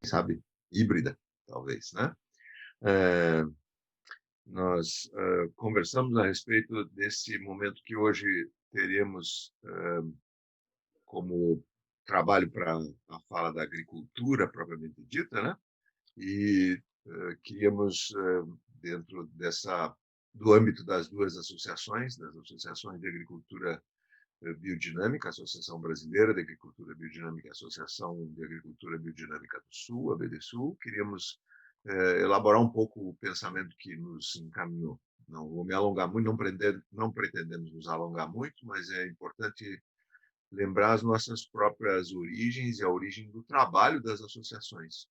sabe, híbrida, talvez, né? Eh, nós conversamos a respeito desse momento que hoje teremos como trabalho para a fala da agricultura propriamente dita, né? E queríamos, dentro do âmbito das duas associações, das associações de agricultura biodinâmica, a Associação Brasileira de Agricultura Biodinâmica e a Associação de Agricultura Biodinâmica do Sul, a BDSul, queríamos elaborar um pouco o pensamento que nos encaminhou. Não vou me alongar muito, não pretendemos nos alongar muito, mas é importante lembrar as nossas próprias origens e a origem do trabalho das associações,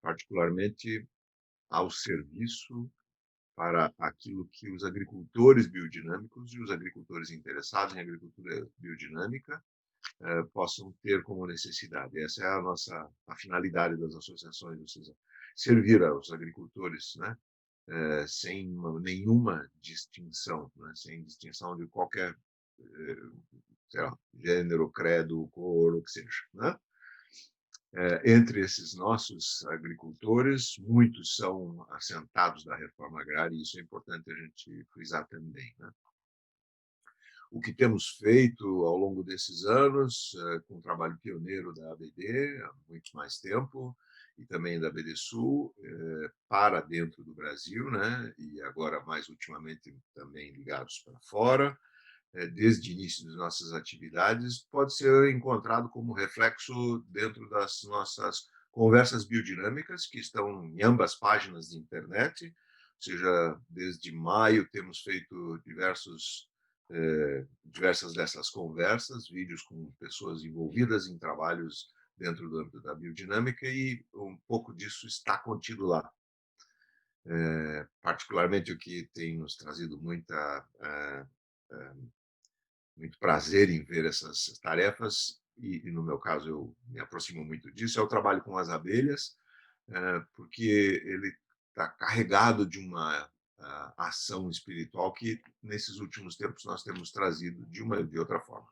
particularmente ao serviço para aquilo que os agricultores biodinâmicos e os agricultores interessados em agricultura biodinâmica possam ter como necessidade. Essa é a finalidade das associações, ou seja, servir aos agricultores, né? Sem nenhuma distinção, né? Sem distinção de qualquer sei lá, gênero, credo, cor, o que seja, né? Entre esses nossos agricultores, muitos são assentados da reforma agrária, e isso é importante a gente frisar também, né? O que temos feito ao longo desses anos, com o trabalho pioneiro da ABD, há muito mais tempo, e também da BDSul, para dentro do Brasil, né? E agora, mais ultimamente, também ligados para fora, desde o início das nossas atividades, pode ser encontrado como reflexo dentro das nossas conversas biodinâmicas, que estão em ambas páginas de internet, ou seja, desde maio temos feito diversas dessas conversas, vídeos com pessoas envolvidas em trabalhos dentro do âmbito da biodinâmica, e um pouco disso está contido lá. Particularmente o que tem nos trazido muito prazer em ver essas tarefas, e no meu caso eu me aproximo muito disso, é o trabalho com as abelhas, porque ele está carregado de uma ação espiritual que, nesses últimos tempos, nós temos trazido de uma e de outra forma.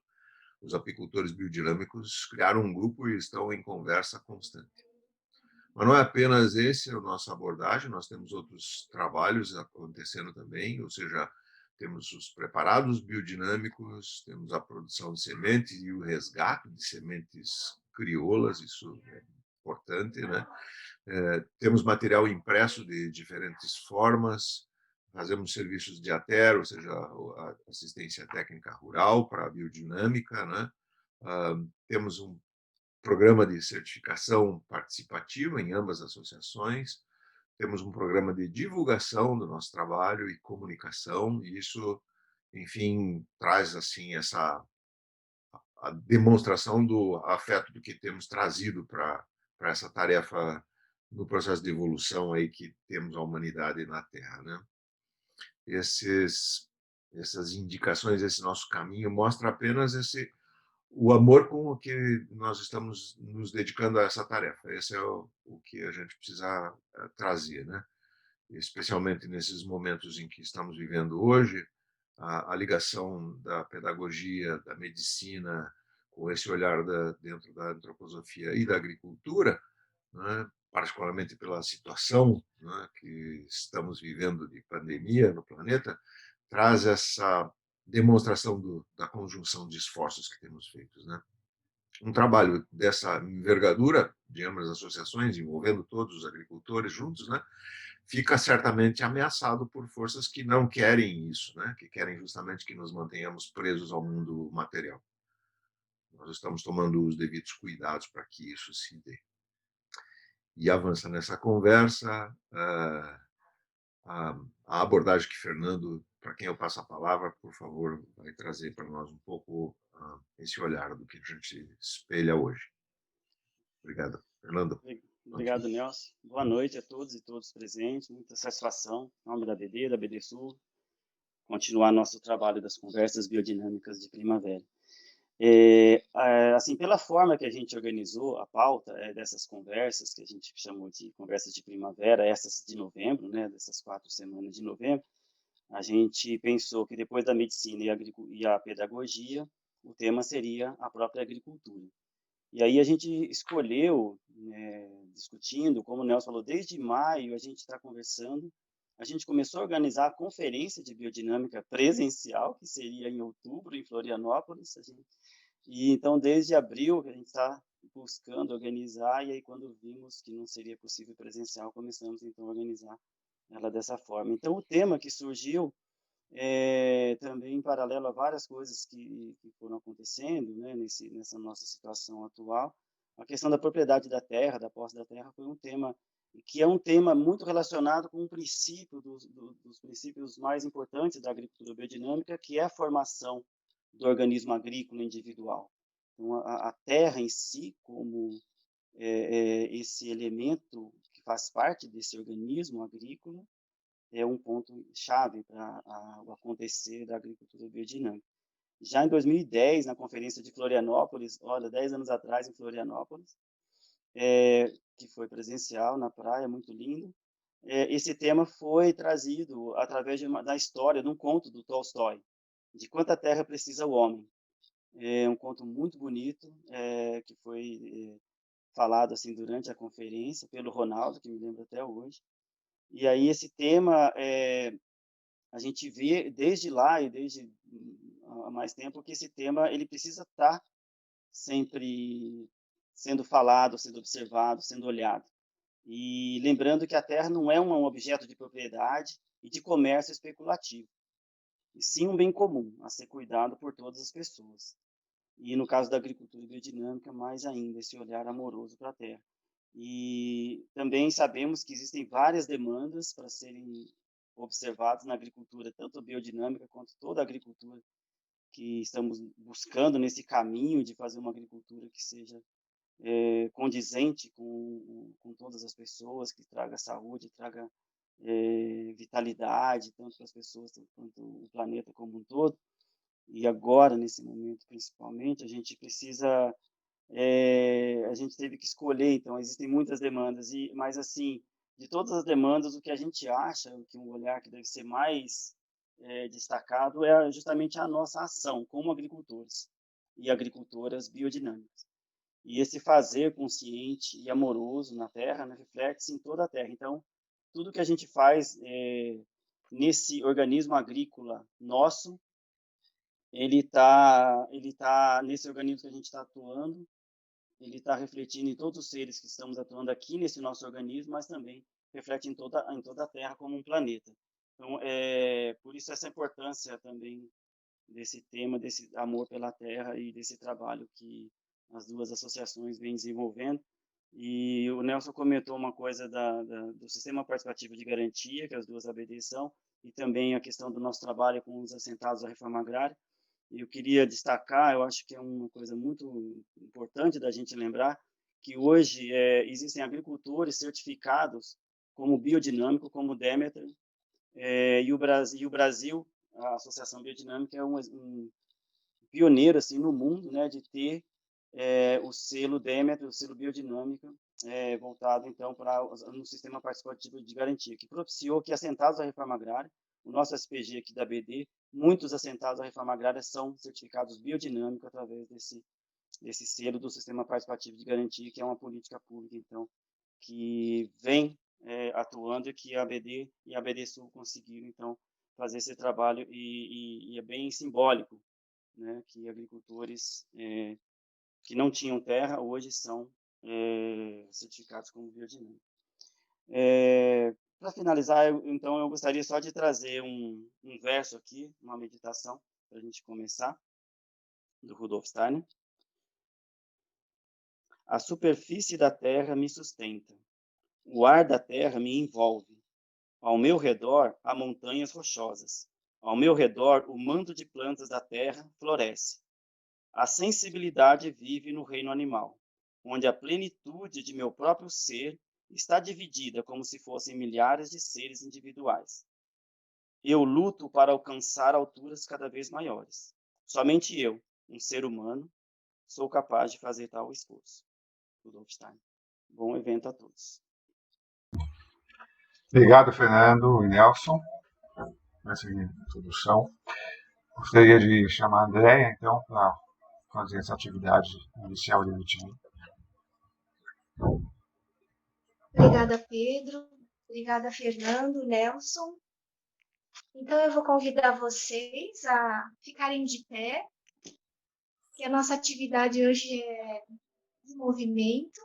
Os apicultores biodinâmicos criaram um grupo e estão em conversa constante. Mas não é apenas esse a nossa abordagem, nós temos outros trabalhos acontecendo também, ou seja, temos os preparados biodinâmicos, temos a produção de sementes e o resgate de sementes crioulas, isso é importante, né? Temos material impresso de diferentes formas, fazemos serviços de ATER, ou seja, a assistência técnica rural para a biodinâmica, né? Temos um programa de certificação participativa em ambas as associações, temos um programa de divulgação do nosso trabalho e comunicação, e isso, enfim, traz assim a demonstração do afeto do que temos trazido para essa tarefa no processo de evolução aí que temos a humanidade na Terra, né? Essas indicações, esse nosso caminho mostra apenas o amor com o que nós estamos nos dedicando a essa tarefa. Esse é o que a gente precisa trazer, né? Especialmente nesses momentos em que estamos vivendo hoje, a ligação da pedagogia, da medicina, com esse olhar dentro da antroposofia e da agricultura, né? Particularmente pela situação, né, que estamos vivendo de pandemia no planeta, traz essa demonstração da conjunção de esforços que temos feito, né? Um trabalho dessa envergadura, de ambas as associações, envolvendo todos os agricultores juntos, né, fica certamente ameaçado por forças que não querem isso, né, que querem justamente que nos mantenhamos presos ao mundo material. Nós estamos tomando os devidos cuidados para que isso se dê. E avança nessa conversa a abordagem que Fernando, para quem eu passo a palavra, por favor, vai trazer para nós um pouco esse olhar do que a gente espelha hoje. Obrigado. Fernando. Obrigado, Nelson. Boa noite a todos e todos presentes. Muita satisfação, em nome da BD, da BDSul, continuar nosso trabalho das conversas biodinâmicas de primavera. Assim, pela forma que a gente organizou a pauta dessas conversas, que a gente chamou de conversas de primavera, essas de novembro, né, dessas 4 semanas de novembro, a gente pensou que depois da medicina e a pedagogia, o tema seria a própria agricultura. E aí a gente escolheu, discutindo, como o Nelson falou, desde maio a gente está conversando. A gente começou a organizar a conferência de biodinâmica presencial, que seria em outubro, em Florianópolis. E então, desde abril, que a gente está buscando organizar, e aí quando vimos que não seria possível presencial, começamos então a organizar ela dessa forma. Então, o tema que surgiu também em paralelo a várias coisas que foram acontecendo, né, nessa nossa situação atual, a questão da propriedade da terra, da posse da terra, foi um tema que é um tema muito relacionado com um princípio dos princípios mais importantes da agricultura biodinâmica, que é a formação do organismo agrícola individual. Então, a terra em si, como esse elemento que faz parte desse organismo agrícola, é um ponto chave para o acontecer da agricultura biodinâmica. Já em 2010, na conferência de Florianópolis, olha, 10 anos atrás em Florianópolis, que foi presencial na praia, muito lindo, esse tema foi trazido através da história, de um conto do Tolstói, de Quanta Terra Precisa o Homem. É um conto muito bonito, que foi falado assim durante a conferência pelo Ronaldo, que me lembro até hoje. E aí esse tema, a gente vê desde lá e desde há mais tempo que esse tema ele precisa estar sempre sendo falado, sendo observado, sendo olhado. E lembrando que a terra não é um objeto de propriedade e de comércio especulativo, e sim um bem comum a ser cuidado por todas as pessoas. E no caso da agricultura biodinâmica, mais ainda, esse olhar amoroso para a terra. E também sabemos que existem várias demandas para serem observadas na agricultura, tanto biodinâmica quanto toda a agricultura, que estamos buscando nesse caminho de fazer uma agricultura que seja condizente com todas as pessoas, que traga saúde, traga vitalidade, tanto para as pessoas quanto o planeta como um todo. E agora, nesse momento, principalmente, a gente precisa a gente teve que escolher, então existem muitas demandas, mas assim, de todas as demandas, o que a gente acha, que um olhar que deve ser mais destacado é justamente a nossa ação como agricultores e agricultoras biodinâmicas. E esse fazer consciente e amoroso na terra, né, reflete-se em toda a terra. Então, tudo que a gente faz nesse organismo agrícola nosso, ele tá nesse organismo que a gente está atuando, ele está refletindo em todos os seres que estamos atuando aqui nesse nosso organismo, mas também reflete em toda a Terra como um planeta. Então, por isso essa importância também desse tema, desse amor pela Terra e desse trabalho que as duas associações vêm desenvolvendo. E o Nelson comentou uma coisa do Sistema Participativo de Garantia, que as duas ABDs são, e também a questão do nosso trabalho com os assentados da reforma agrária. Eu queria destacar, eu acho que é uma coisa muito importante da gente lembrar, que hoje existem agricultores certificados como biodinâmico, como Demeter, e o Brasil, a Associação Biodinâmica é um pioneiro assim no mundo, né, de ter o selo Demeter, o selo biodinâmica, voltado então para no sistema participativo de garantia, que propiciou que assentados da reforma agrária, o nosso SPG aqui da BD, muitos assentados da reforma agrária são certificados biodinâmicos através desse selo do sistema participativo de garantia, que é uma política pública então que vem atuando e que a ABD e a ABD Sul conseguiram então fazer esse trabalho e é bem simbólico, né, que agricultores que não tinham terra, hoje são certificados como biodinâmicos. Para finalizar, então, eu gostaria só de trazer um verso aqui, uma meditação, para a gente começar, do Rudolf Steiner. A superfície da terra me sustenta, o ar da terra me envolve. Ao meu redor há montanhas rochosas. Ao meu redor o manto de plantas da terra floresce. A sensibilidade vive no reino animal, onde a plenitude de meu próprio ser está dividida como se fossem milhares de seres individuais. Eu luto para alcançar alturas cada vez maiores. Somente eu, um ser humano, sou capaz de fazer tal esforço. Rudolf Steiner. Bom evento a todos. Obrigado, Fernando e Nelson, por essa introdução. Gostaria de chamar a Andréia, então, para fazer essa atividade inicial de meeting. Obrigada, Pedro. Obrigada, Fernando, Nelson. Então, eu vou convidar vocês a ficarem de pé, que a nossa atividade hoje é de movimento.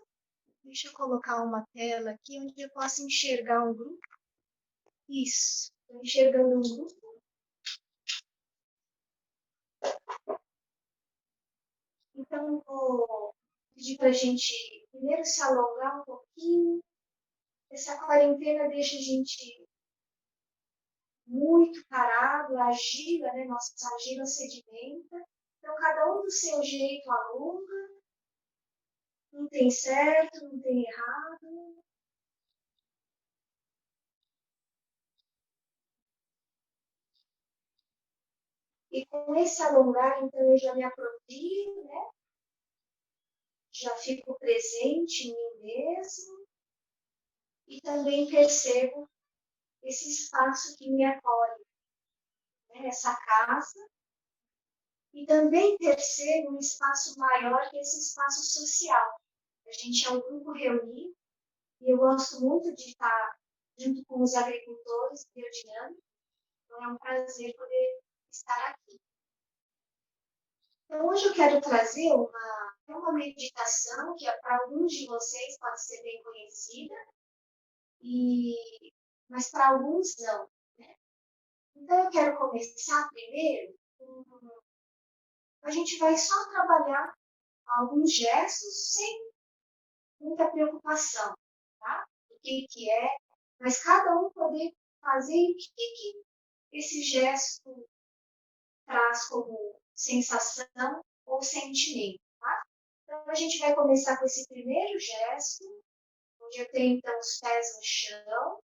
Deixa eu colocar uma tela aqui onde eu possa enxergar um grupo. Isso, estou enxergando um grupo. Então, vou pedir para a gente primeiro se alongar um pouquinho. Essa quarentena deixa a gente muito parado, a argila, né? Nossa argila sedimenta. Então, cada um do seu jeito alonga. Não tem certo, não tem errado. E com esse alongar, então, eu já me aproprio, né? Já fico presente em mim mesmo. E também percebo esse espaço que me acolhe, né? Essa casa. E também percebo um espaço maior que esse espaço social. A gente é um grupo reunido e eu gosto muito de estar junto com os agricultores biodinâmicos. Então é um prazer poder estar aqui. Então hoje eu quero trazer uma meditação que para alguns de vocês pode ser bem conhecida, mas para alguns não. Né? Então eu quero começar primeiro a gente vai só trabalhar alguns gestos sem muita preocupação, tá? O que é, mas cada um poder fazer o que esse gesto traz como sensação ou sentimento, tá? Então a gente vai começar com esse primeiro gesto, onde eu tenho então os pés no chão,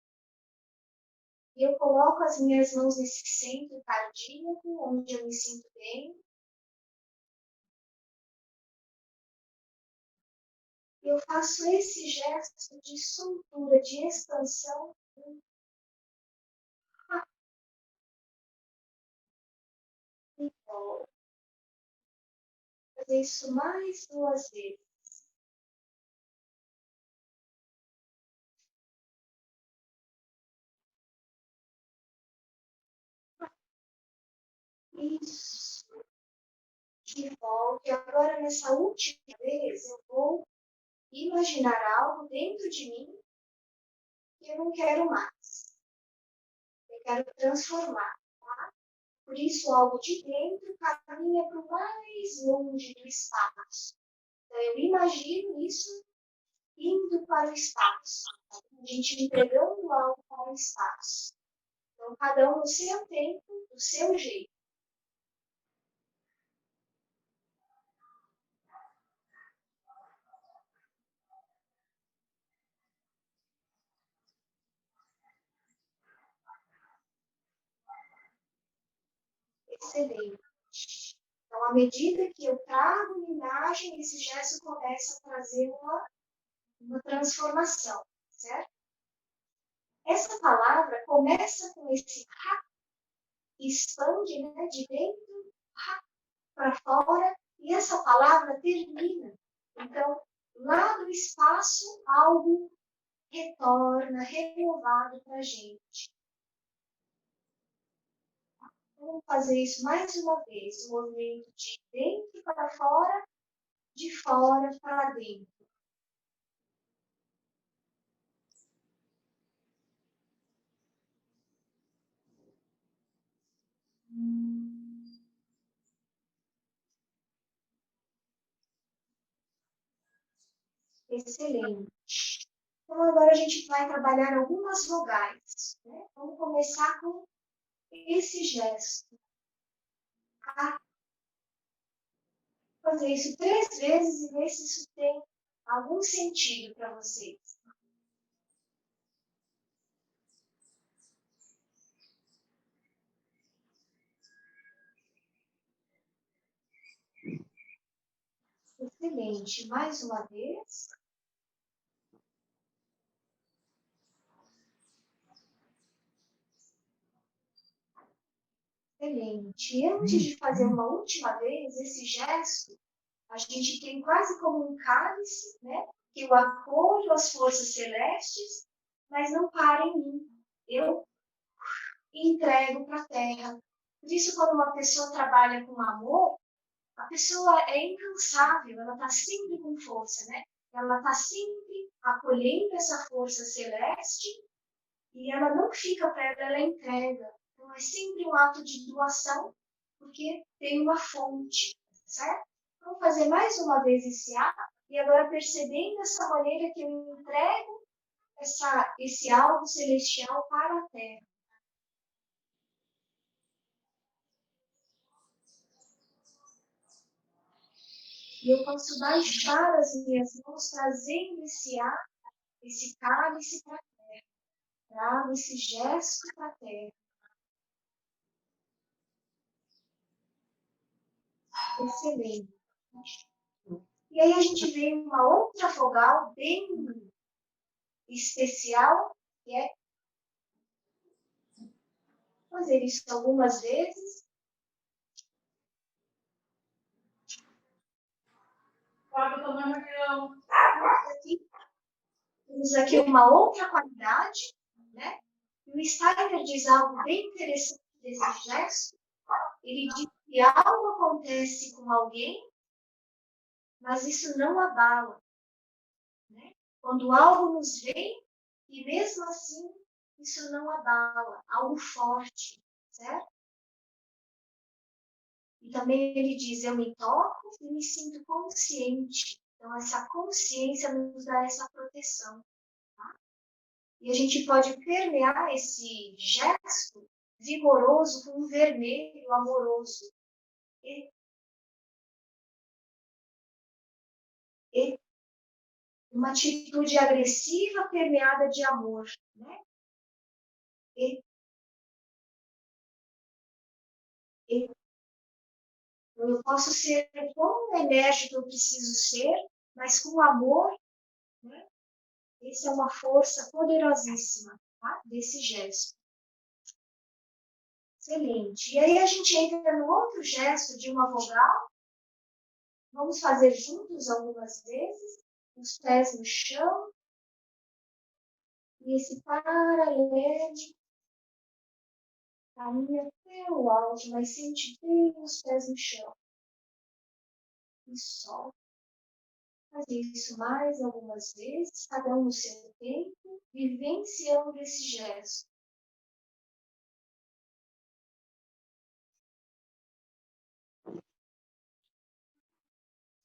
e eu coloco as minhas mãos nesse centro cardíaco, onde eu me sinto bem. Eu faço esse gesto de soltura, de expansão. E volto. Fazer isso mais 2 vezes. Isso. De volta. E agora, nessa última vez, eu vou imaginar algo dentro de mim que eu não quero mais. Eu quero transformar. Tá? Por isso, algo de dentro caminha para o mais longe do espaço. Então, eu imagino isso indo para o espaço. A gente entregando algo para o espaço. Então, cada um no seu tempo, do seu jeito. Excelente. Então, à medida que eu trago uma imagem, esse gesto começa a trazer uma transformação, certo? Essa palavra começa com esse ha, expande, né, de dentro para fora, e essa palavra termina. Então, lá do espaço, algo retorna, renovado para a gente. Vamos fazer isso mais uma vez, o movimento de dentro para fora, de fora para dentro. Excelente. Então, agora a gente vai trabalhar algumas vogais. Né? Vamos começar com esse gesto. A. Fazer isso 3 vezes e ver se isso tem algum sentido para vocês. Excelente. Mais uma vez. Excelente. E antes de fazer uma última vez esse gesto, a gente tem quase como um cálice, né? que eu acolho as forças celestes, mas não para em mim. Eu entrego para a Terra. Por isso, quando uma pessoa trabalha com amor, a pessoa é incansável, ela está sempre com força, né? Ela está sempre acolhendo essa força celeste e ela não fica para ela, ela entrega. Então, é sempre um ato de doação, porque tem uma fonte, certo? Vamos fazer mais uma vez esse ato e agora percebendo essa maneira que eu entrego esse algo celestial para a Terra. E eu posso baixar as minhas mãos, trazendo esse cálice para a Terra. Trago esse gesto para a Terra. Excelente. E aí a gente vê uma outra vogal bem especial, que é fazer isso algumas vezes. Temos aqui uma outra qualidade, né? E o Steiner diz algo bem interessante desse gesto. Ele diz que algo acontece com alguém, mas isso não abala, né? Quando algo nos vem, e mesmo assim, isso não abala, algo forte, certo? E também ele diz, eu me toco e me sinto consciente. Então, essa consciência nos dá essa proteção. Tá? E a gente pode permear esse gesto vigoroso com um vermelho amoroso. E uma atitude agressiva permeada de amor. Né? Eu posso ser quão enérgico eu preciso ser, mas com amor, né? Essa é uma força poderosíssima, tá? Desse gesto. Excelente. E aí a gente entra no outro gesto de uma vogal. Vamos fazer juntos algumas vezes. Os pés no chão. E esse paralelo caminha até o alto, mas sente bem os pés no chão. E solta. Fazer isso mais algumas vezes, cada um no seu tempo, vivenciando esse gesto.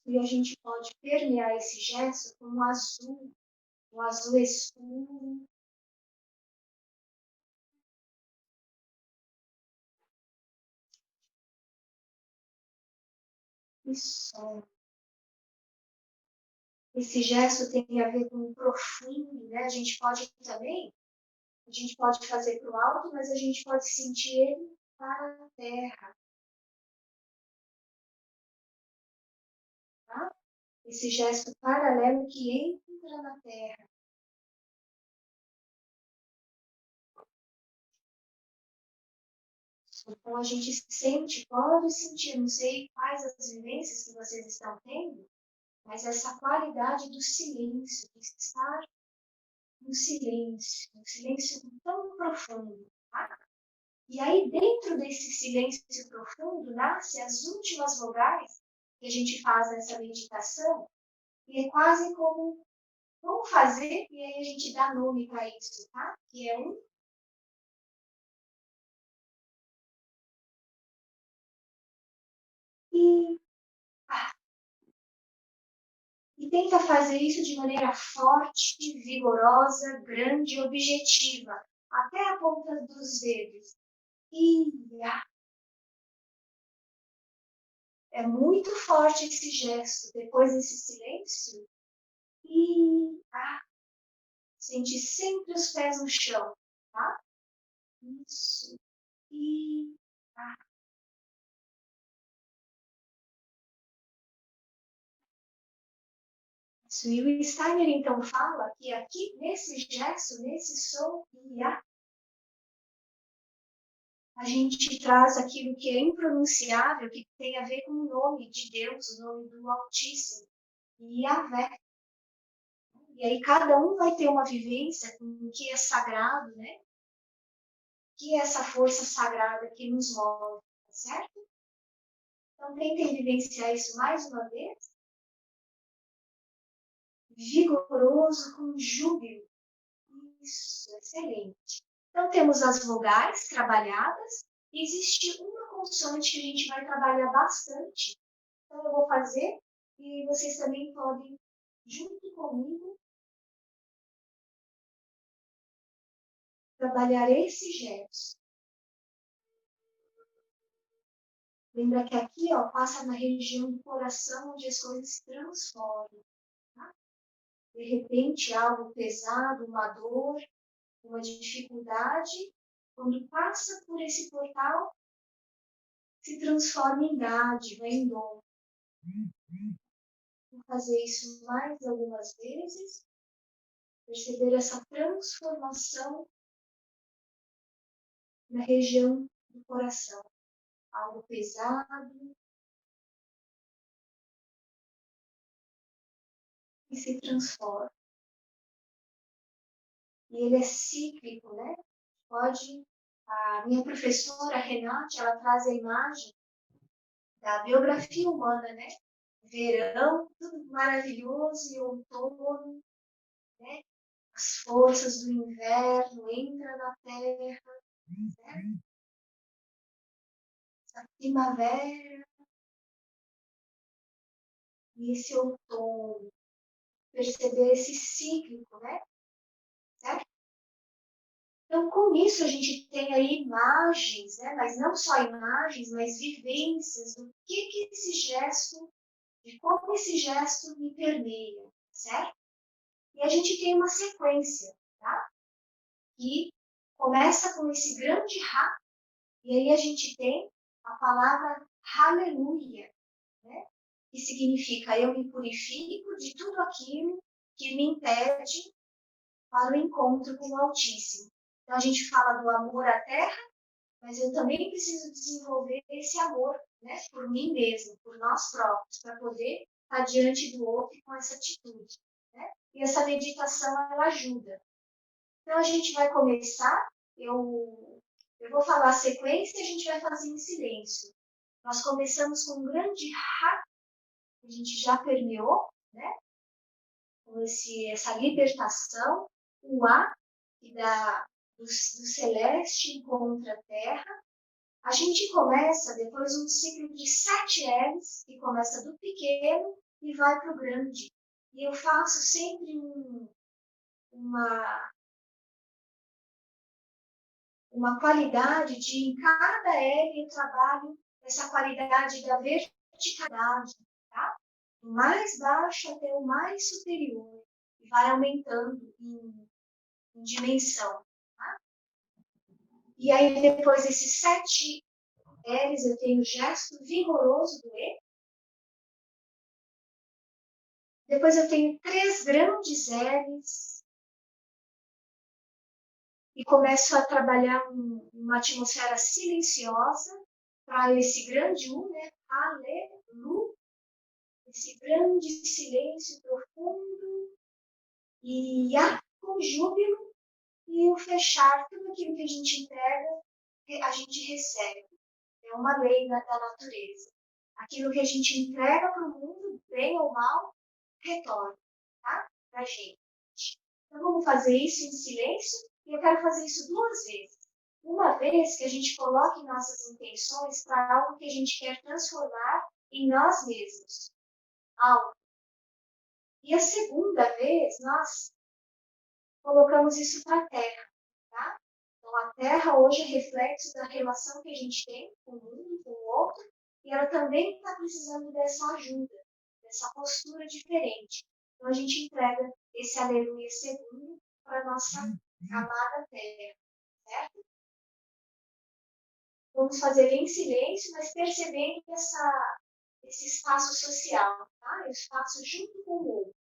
E a gente pode permear esse gesto com um azul escuro. E sol. Esse gesto tem a ver com o profundo, né? A gente pode fazer para o alto, mas a gente pode sentir ele para a terra. Tá? Esse gesto paralelo que entra na terra. Então a gente sente, pode sentir, não sei quais as vivências que vocês estão tendo, mas essa qualidade do silêncio, de estar no silêncio, um silêncio tão profundo. Tá? E aí, dentro desse silêncio profundo, nascem as últimas vogais que a gente faz nessa meditação, e é quase como, vamos fazer, e aí a gente dá nome para isso, tá? Que é um e E tenta fazer isso de maneira forte, vigorosa, grande, objetiva, até a ponta dos dedos. É muito forte esse gesto, depois desse silêncio. Sente sempre os pés no chão, tá? Isso. E o Steiner, então, fala que aqui, nesse gesto, nesse som, a gente traz aquilo que é impronunciável, que tem a ver com o nome de Deus, o nome do Altíssimo, Yahvé. E aí cada um vai ter uma vivência com o que é sagrado, né? O que é essa força sagrada que nos move, tá certo? Então tentem vivenciar isso mais uma vez. Vigoroso, com júbilo. Isso, excelente. Então temos as vogais trabalhadas. E existe uma consoante que a gente vai trabalhar bastante. Então eu vou fazer e vocês também podem, junto comigo, trabalhar esse gesto. Lembra que aqui, ó, passa na região do coração, onde as coisas se transformam. Tá? De repente, algo pesado, uma dor, uma dificuldade, quando passa por esse portal, se transforma em dádiva, em dom. Vou fazer isso mais algumas vezes, perceber essa transformação na região do coração. Algo pesado e se transforma. E ele é cíclico, né? Pode. A minha professora Renate, ela traz a imagem da biografia humana, né? Verão, tudo maravilhoso, e outono, né? As forças do inverno entram na terra, né? Essa primavera e esse outono, perceber esse cíclico, né? Certo? Então, com isso, a gente tem aí imagens, né? Mas não só imagens, mas vivências do que esse gesto, de como esse gesto me permeia, certo? E a gente tem uma sequência, tá? Que começa com esse grande Rá, e aí a gente tem a palavra Aleluia, né? Que significa eu me purifico de tudo aquilo que me impede para o encontro com o Altíssimo. Então a gente fala do amor à terra, mas eu também preciso desenvolver esse amor, né, por mim mesmo, por nós próprios, para poder estar diante do outro com essa atitude, né? E essa meditação, ela ajuda. Então a gente vai começar, eu vou falar a sequência e a gente vai fazer em silêncio. Nós começamos com um grande Rá, que a gente já permeou, né? Com essa libertação, o A, que dá do celeste encontra a terra. A gente começa depois um ciclo de 7 L's, que começa do pequeno e vai para o grande. E eu faço sempre uma qualidade de, em cada L, eu trabalho essa qualidade da verticalidade, tá? Do mais baixo até o mais superior. E vai aumentando em dimensão. Tá? E aí, depois desses 7 L's, eu tenho o gesto vigoroso do E. Depois eu tenho 3 grandes L's. E começo a trabalhar uma atmosfera silenciosa para esse grande U, né? Aleluia. Esse grande silêncio profundo. E com júbilo. E o fechar, tudo aquilo que a gente entrega, a gente recebe. É uma lei da natureza. Aquilo que a gente entrega para o mundo, bem ou mal, retorna, tá? Para a gente. Então vamos fazer isso em silêncio e eu quero fazer isso 2 vezes. Uma vez que a gente coloque nossas intenções para algo que a gente quer transformar em nós mesmos. Algo. E a segunda vez, nós colocamos isso para a Terra, tá? Então a Terra hoje é reflexo da relação que a gente tem com o mundo, com o outro, e ela também está precisando dessa ajuda, dessa postura diferente. Então a gente entrega esse aleluia segundo para a nossa amada Terra, certo? Vamos fazer em silêncio, mas percebendo esse espaço social, tá? O espaço junto com o outro.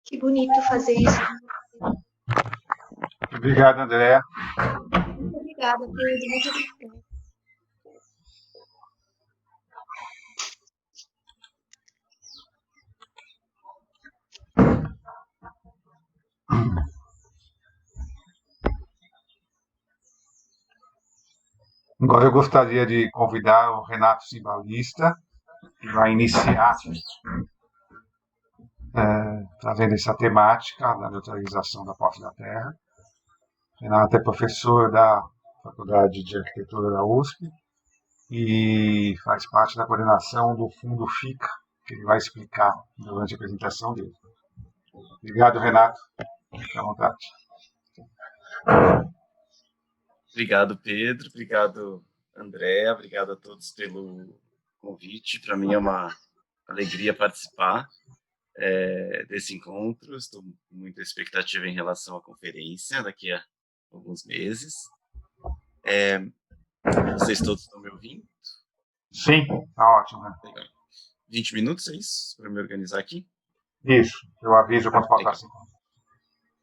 Que bonito fazer isso. Obrigado, Andréa. Muito obrigada, Pedro. Muito obrigada. Agora eu gostaria de convidar o Renato Simbalista, que vai iniciar trazendo essa temática da neutralização da posse da terra. Renato é professor da Faculdade de Arquitetura da USP e faz parte da coordenação do Fundo FICA, que ele vai explicar durante a apresentação dele. Obrigado, Renato. Fique à vontade. Obrigado, Pedro. Obrigado, Andréa. Obrigado a todos pelo convite. Para mim é uma alegria participar desse encontro. Estou com muita expectativa em relação à conferência daqui a alguns meses. Vocês todos estão me ouvindo? Sim, está ótimo. Né? Legal. 20 minutos, é isso? Para me organizar aqui? Isso, eu aviso quando faltar 5 minutos.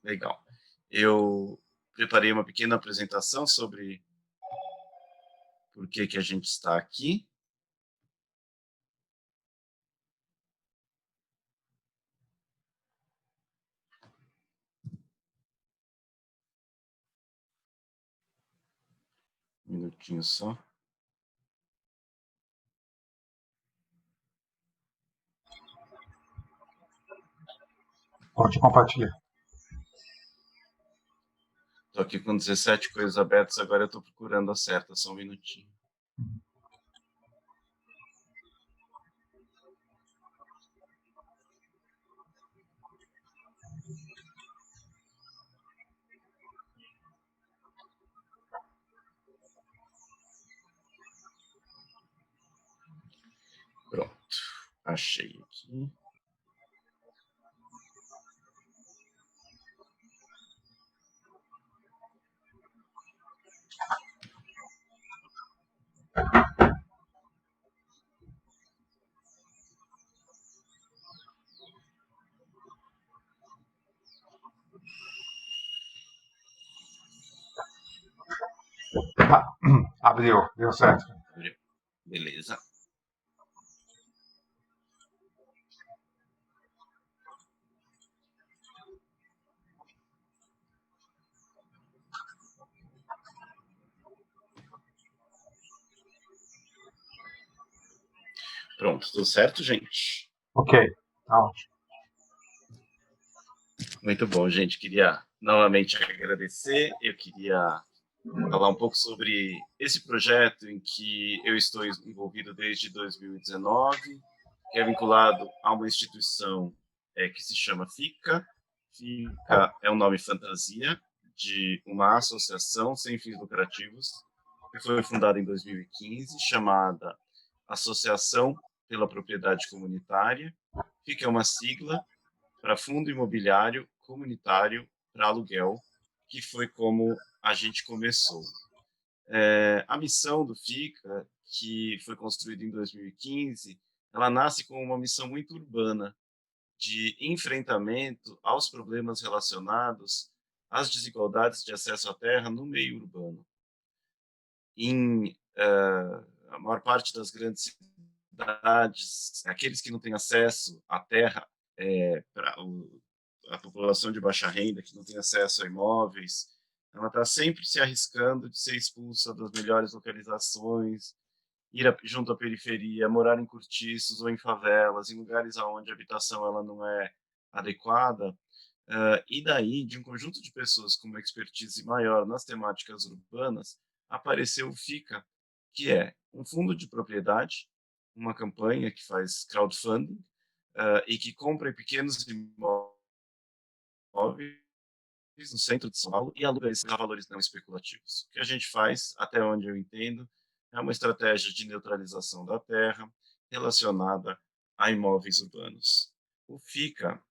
Legal. Eu preparei uma pequena apresentação sobre por que a gente está aqui. Um minutinho só. Pode compartilhar. Estou aqui com 17 coisas abertas, agora eu estou procurando a certa, só um minutinho. Pronto, achei aqui. Abriu, deu certo. Beleza. Pronto, tudo certo, gente? Ok, tá ótimo. Muito bom, gente. Queria novamente agradecer. Eu queria falar um pouco sobre esse projeto em que eu estou envolvido desde 2019, que é vinculado a uma instituição que se chama FICA. FICA é um nome fantasia de uma associação sem fins lucrativos que foi fundada em 2015, chamada Associação pela Propriedade Comunitária. FICA é uma sigla para Fundo Imobiliário Comunitário para Aluguel, que foi como a gente começou. A missão do FICA, que foi construída em 2015, ela nasce com uma missão muito urbana, de enfrentamento aos problemas relacionados as desigualdades de acesso à terra no meio urbano. A maior parte das grandes cidades, aqueles que não têm acesso à terra, para a população de baixa renda, que não tem acesso a imóveis, ela está sempre se arriscando de ser expulsa das melhores localizações, ir junto à periferia, morar em cortiços ou em favelas, em lugares onde a habitação ela não é adequada. E daí, de um conjunto de pessoas com uma expertise maior nas temáticas urbanas, apareceu o FICA, que é um fundo de propriedade, uma campanha que faz crowdfunding e que compra pequenos imóveis no centro de São Paulo e aluga esses a valores não especulativos. O que a gente faz, até onde eu entendo, é uma estratégia de neutralização da terra relacionada a imóveis urbanos. O FICA,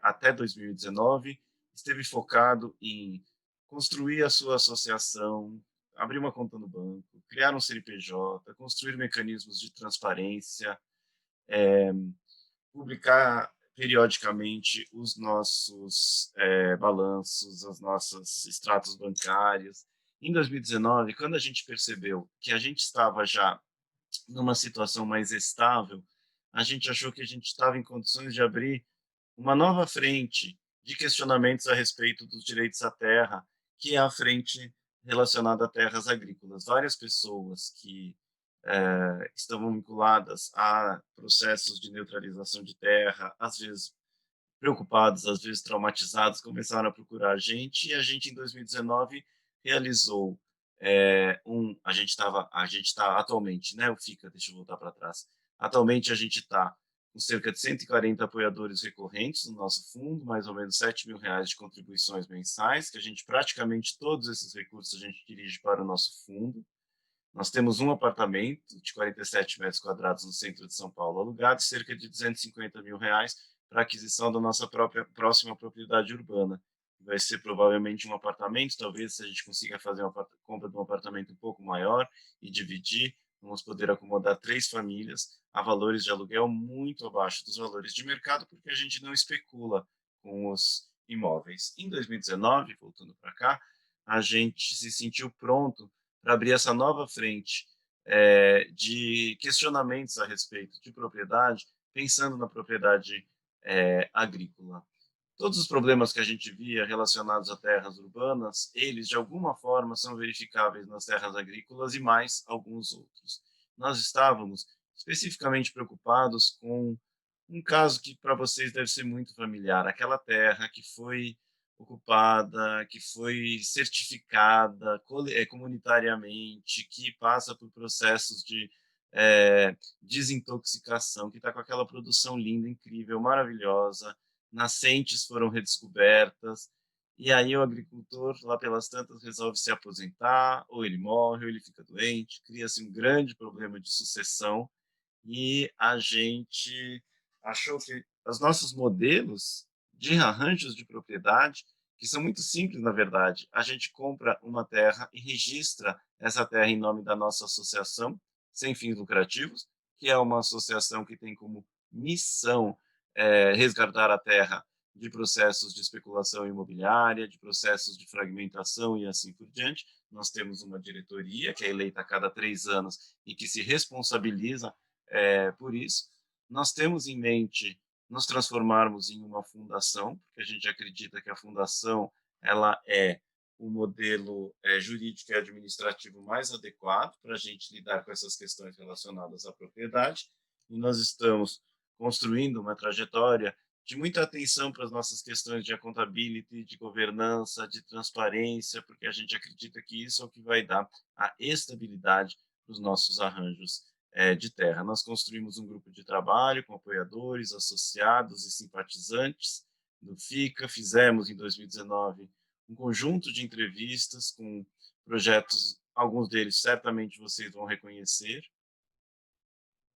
até 2019, esteve focado em construir a sua associação, abrir uma conta no banco, criar um CNPJ, construir mecanismos de transparência, publicar periodicamente os nossos balanços, os nossos extratos bancários. Em 2019, quando a gente percebeu que a gente estava já numa situação mais estável, a gente achou que a gente estava em condições de abrir uma nova frente de questionamentos a respeito dos direitos à terra, que é a frente relacionada a terras agrícolas. Várias pessoas que estavam vinculadas a processos de neutralização de terra, às vezes preocupados, às vezes traumatizados, começaram a procurar a gente, e a gente, em 2019, realizou a gente está atualmente, né, o FICA, deixa eu voltar para trás, atualmente a gente está com cerca de 140 apoiadores recorrentes no nosso fundo, mais ou menos R$ 7.000 de contribuições mensais, que a gente, praticamente todos esses recursos, a gente dirige para o nosso fundo. Nós temos um apartamento de 47 metros quadrados no centro de São Paulo alugado, cerca de R$ 250.000 para aquisição da nossa próxima propriedade urbana. Vai ser provavelmente um apartamento, talvez se a gente consiga fazer uma compra de um apartamento um pouco maior e dividir, vamos poder acomodar 3 famílias a valores de aluguel muito abaixo dos valores de mercado, porque a gente não especula com os imóveis. Em 2019, voltando para cá, a gente se sentiu pronto para abrir essa nova frente de questionamentos a respeito de propriedade, pensando na propriedade agrícola. Todos os problemas que a gente via relacionados a terras urbanas, eles de alguma forma são verificáveis nas terras agrícolas e mais alguns outros. Nós estávamos especificamente preocupados com um caso que para vocês deve ser muito familiar, aquela terra que foi ocupada, que foi certificada comunitariamente, que passa por processos de desintoxicação, que está com aquela produção linda, incrível, maravilhosa, nascentes foram redescobertas, e aí o agricultor, lá pelas tantas, resolve se aposentar, ou ele morre, ou ele fica doente, cria-se um grande problema de sucessão, e a gente achou que os nossos modelos de arranjos de propriedade, que são muito simples, na verdade, a gente compra uma terra e registra essa terra em nome da nossa associação, sem fins lucrativos, que é uma associação que tem como missão resgatar a terra de processos de especulação imobiliária, de processos de fragmentação e assim por diante. Nós temos uma diretoria que é eleita a cada 3 anos e que se responsabiliza por isso. Nós temos em mente nos transformarmos em uma fundação, porque a gente acredita que a fundação ela é o modelo jurídico e administrativo mais adequado para a gente lidar com essas questões relacionadas à propriedade, e nós estamos construindo uma trajetória de muita atenção para as nossas questões de accountability, de governança, de transparência, porque a gente acredita que isso é o que vai dar a estabilidade para os nossos arranjos de terra. Nós construímos um grupo de trabalho com apoiadores, associados e simpatizantes do FICA. Fizemos, em 2019, um conjunto de entrevistas com projetos, alguns deles certamente vocês vão reconhecer,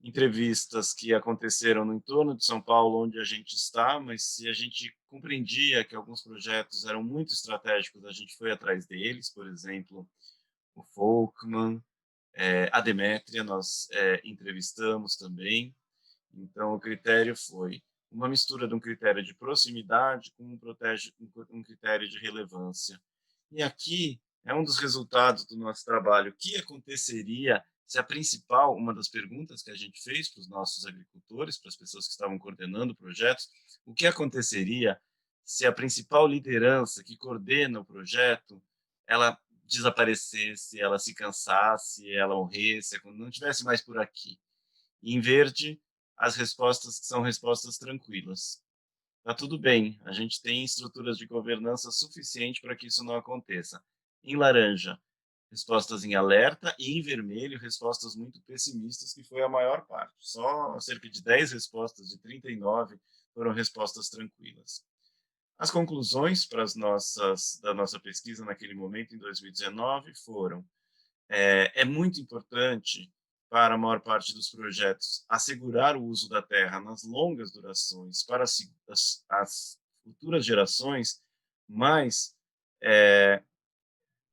entrevistas que aconteceram no entorno de São Paulo, onde a gente está, mas se a gente compreendia que alguns projetos eram muito estratégicos, a gente foi atrás deles, por exemplo, o Folkman, a Demétria, nós entrevistamos também. Então, o critério foi uma mistura de um critério de proximidade com um critério de relevância. E aqui é um dos resultados do nosso trabalho. O que aconteceria se uma das perguntas que a gente fez para os nossos agricultores, para as pessoas que estavam coordenando projetos, o que aconteceria se a principal liderança que coordena o projeto, ela desaparecesse, ela se cansasse, ela morresse, quando não estivesse mais por aqui. E em verde, as respostas que são respostas tranquilas. Está tudo bem, a gente tem estruturas de governança suficiente para que isso não aconteça. Em laranja, respostas em alerta, e em vermelho, respostas muito pessimistas, que foi a maior parte. Só cerca de 10 respostas de 39 foram respostas tranquilas. As conclusões da nossa pesquisa naquele momento, em 2019, foram: é muito importante para a maior parte dos projetos assegurar o uso da terra nas longas durações para as futuras gerações, mas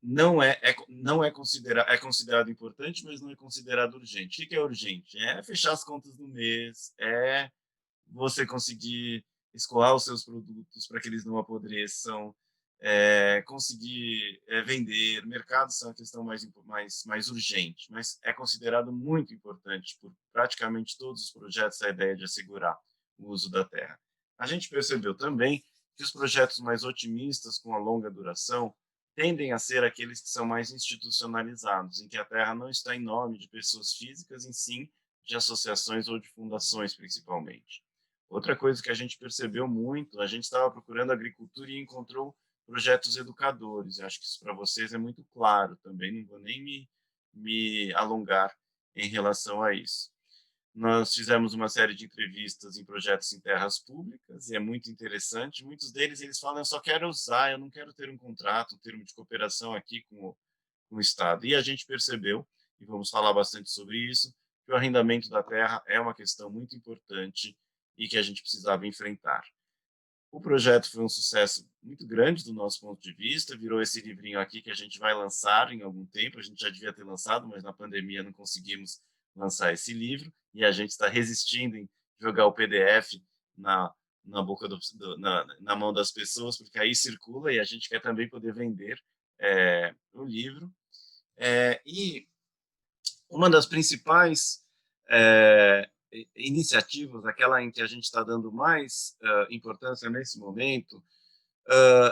não é considerado importante, mas não é considerado urgente. O que é urgente? É fechar as contas do mês, é você conseguir escoar os seus produtos para que eles não apodreçam, conseguir vender. Mercados são a questão mais urgente, mas é considerado muito importante por praticamente todos os projetos a ideia de assegurar o uso da terra. A gente percebeu também que os projetos mais otimistas com a longa duração tendem a ser aqueles que são mais institucionalizados, em que a terra não está em nome de pessoas físicas, em sim de associações ou de fundações, principalmente. Outra coisa que a gente percebeu muito, a gente estava procurando agricultura e encontrou projetos educadores. Eu acho que isso para vocês é muito claro também, não vou nem me alongar em relação a isso. Nós fizemos uma série de entrevistas em projetos em terras públicas, e é muito interessante. Muitos deles, eles falam: eu só quero usar, eu não quero ter um contrato, um termo de cooperação aqui com o Estado. E a gente percebeu, e vamos falar bastante sobre isso, que o arrendamento da terra é uma questão muito importante e que a gente precisava enfrentar. O projeto foi um sucesso muito grande do nosso ponto de vista, virou esse livrinho aqui que a gente vai lançar em algum tempo. A gente já devia ter lançado, mas na pandemia não conseguimos lançar esse livro, e a gente está resistindo em jogar o PDF na boca na mão das pessoas, porque aí circula e a gente quer também poder vender o livro. E uma das principais iniciativas, aquela em que a gente está dando mais importância nesse momento,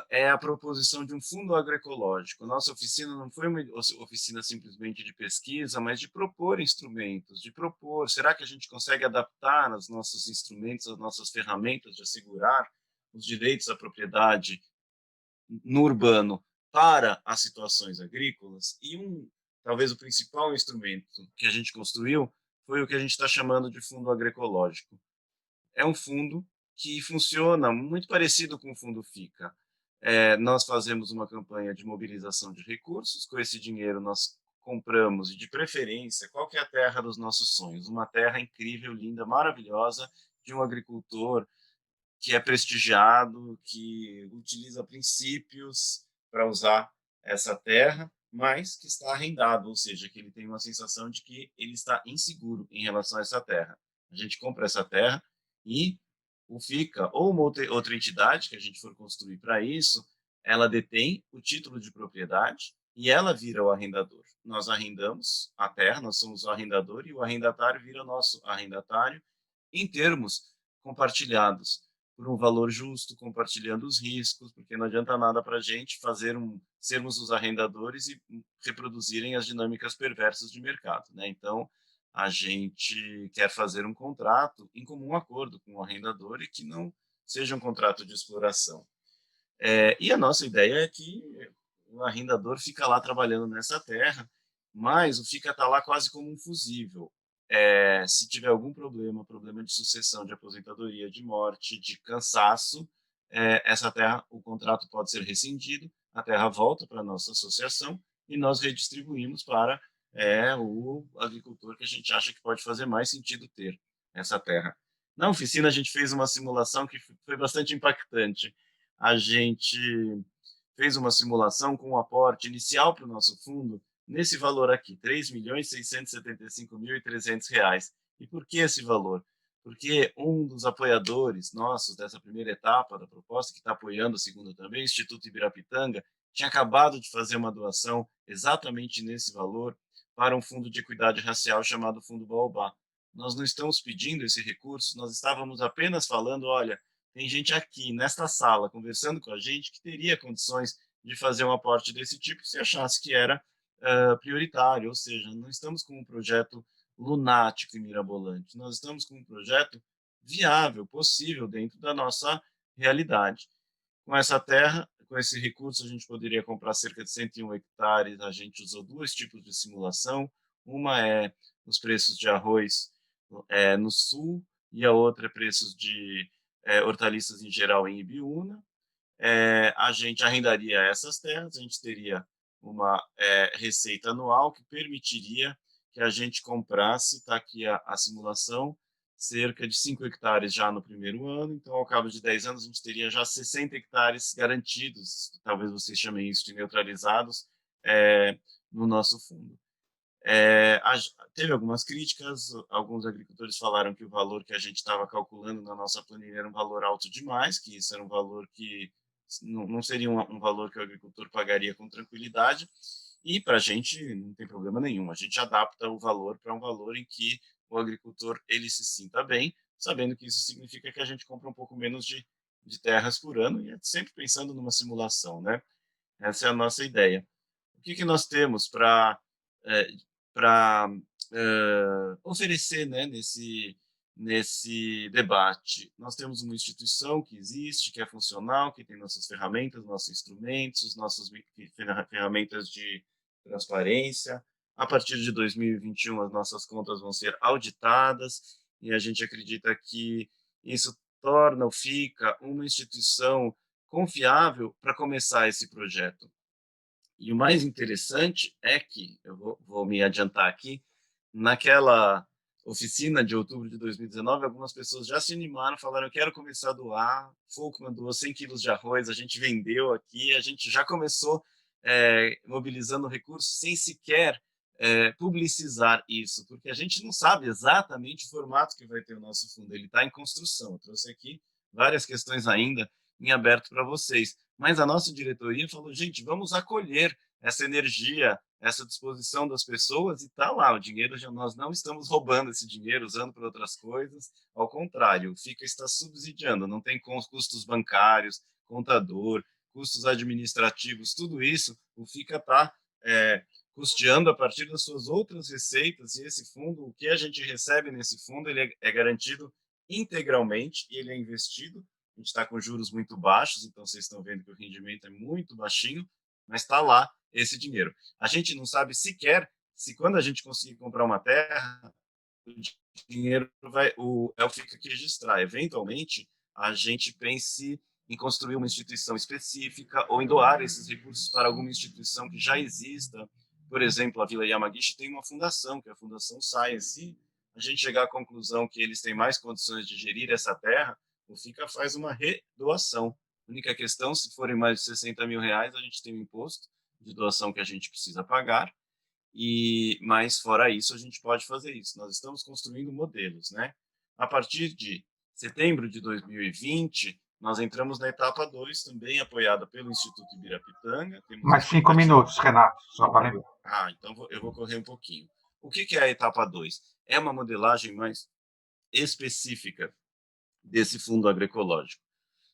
é a proposição de um fundo agroecológico. Nossa oficina não foi uma oficina simplesmente de pesquisa, mas de propor instrumentos, será que a gente consegue adaptar os nossos instrumentos, as nossas ferramentas de assegurar os direitos à propriedade no urbano para as situações agrícolas? E talvez o principal instrumento que a gente construiu foi o que a gente está chamando de fundo agroecológico. É um fundo que funciona muito parecido com o Fundo FICA. Nós fazemos uma campanha de mobilização de recursos, com esse dinheiro nós compramos, e de preferência, qual que é a terra dos nossos sonhos? Uma terra incrível, linda, maravilhosa, de um agricultor que é prestigiado, que utiliza princípios para usar essa terra, mas que está arrendado, ou seja, que ele tem uma sensação de que ele está inseguro em relação a essa terra. A gente compra essa terra e o FICA, ou uma outra entidade que a gente for construir para isso, ela detém o título de propriedade e ela vira o arrendador. Nós arrendamos a terra, nós somos o arrendador, e o arrendatário vira nosso arrendatário em termos compartilhados, por um valor justo, compartilhando os riscos, porque não adianta nada para a gente sermos os arrendadores e reproduzirem as dinâmicas perversas de mercado, né? Então, a gente quer fazer um contrato em comum acordo com o arrendador e que não seja um contrato de exploração. E a nossa ideia é que o arrendador fica lá trabalhando nessa terra, mas o FICA está lá quase como um fusível. Se tiver algum problema de sucessão, de aposentadoria, de morte, de cansaço, essa terra, o contrato pode ser rescindido, a terra volta para a nossa associação e nós redistribuímos para o agricultor que a gente acha que pode fazer mais sentido ter essa terra. Na oficina, a gente fez uma simulação que foi bastante impactante. A gente fez uma simulação com um aporte inicial para o nosso fundo nesse valor aqui, R$ 3.675.300. E por que esse valor? porque um dos apoiadores nossos dessa primeira etapa da proposta, que está apoiando a segunda também, o Instituto Ibirapitanga, tinha acabado de fazer uma doação exatamente nesse valor para um fundo de equidade racial chamado Fundo Baobá. Nós não estamos pedindo esse recurso, nós estávamos apenas falando, olha, tem gente aqui nesta sala conversando com a gente que teria condições de fazer um aporte desse tipo se achasse que era prioritário, ou seja, não estamos com um projeto lunático e mirabolante, nós estamos com um projeto viável, possível dentro da nossa realidade. Com essa terra, com esse recurso, a gente poderia comprar cerca de 101 hectares. A gente usou dois tipos de simulação. Uma é os preços de arroz no sul e a outra é preços de hortaliças em geral em Ibiúna. A gente arrendaria essas terras, a gente teria uma receita anual que permitiria que a gente comprasse, está aqui a simulação, cerca de 5 hectares já no primeiro ano, então ao cabo de 10 anos a gente teria já 60 hectares garantidos, talvez vocês chamem isso de neutralizados, no nosso fundo. Teve algumas críticas, alguns agricultores falaram que o valor que a gente estava calculando na nossa planilha era um valor alto demais, que isso era um valor que não seria um valor que o agricultor pagaria com tranquilidade, e para a gente não tem problema nenhum, a gente adapta o valor para um valor em que o agricultor ele se sinta bem, sabendo que isso significa que a gente compra um pouco menos de terras por ano, e é sempre pensando numa simulação, né? Essa é a nossa ideia. O que nós temos para oferecer, né, nesse debate? Nós temos uma instituição que existe, que é funcional, que tem nossas ferramentas, nossos instrumentos, nossas ferramentas de transparência. A partir de 2021, as nossas contas vão ser auditadas e a gente acredita que isso torna ou fica uma instituição confiável para começar esse projeto. E o mais interessante é que, eu vou me adiantar aqui, naquela oficina de outubro de 2019, algumas pessoas já se animaram, falaram, eu quero começar a doar, Folkman doou 100 quilos de arroz, a gente vendeu aqui, a gente já começou mobilizando recursos sem sequer publicizar isso, porque a gente não sabe exatamente o formato que vai ter o nosso fundo, ele está em construção. Eu trouxe aqui várias questões ainda em aberto para vocês, mas a nossa diretoria falou, gente, vamos acolher essa energia, essa disposição das pessoas, e está lá, o dinheiro, nós não estamos roubando esse dinheiro, usando para outras coisas, ao contrário, o FICA está subsidiando, não tem custos bancários, contador, custos administrativos, tudo isso, o FICA está custeando a partir das suas outras receitas, e esse fundo, o que a gente recebe nesse fundo, ele é garantido integralmente, e ele é investido, a gente está com juros muito baixos, então vocês estão vendo que o rendimento é muito baixinho, mas está lá esse dinheiro. A gente não sabe sequer se quando a gente conseguir comprar uma terra, o dinheiro fica aqui registrar. Eventualmente, a gente pense em construir uma instituição específica ou em doar esses recursos para alguma instituição que já exista. Por exemplo, a Vila Yamagishi tem uma fundação, que é a Fundação Science. Se a gente chegar à conclusão que eles têm mais condições de gerir essa terra, o FICA faz uma redoação. A única questão, se forem mais de 60 mil reais, a gente tem um imposto de doação que a gente precisa pagar, mas fora isso, a gente pode fazer isso. Nós estamos construindo modelos, né? A partir de setembro de 2020, nós entramos na etapa 2, também apoiada pelo Instituto Ibirapitanga. Mais 5 minutos, Renato, só para lembrar. Então eu vou correr um pouquinho. O que é a etapa 2? É uma modelagem mais específica desse fundo agroecológico.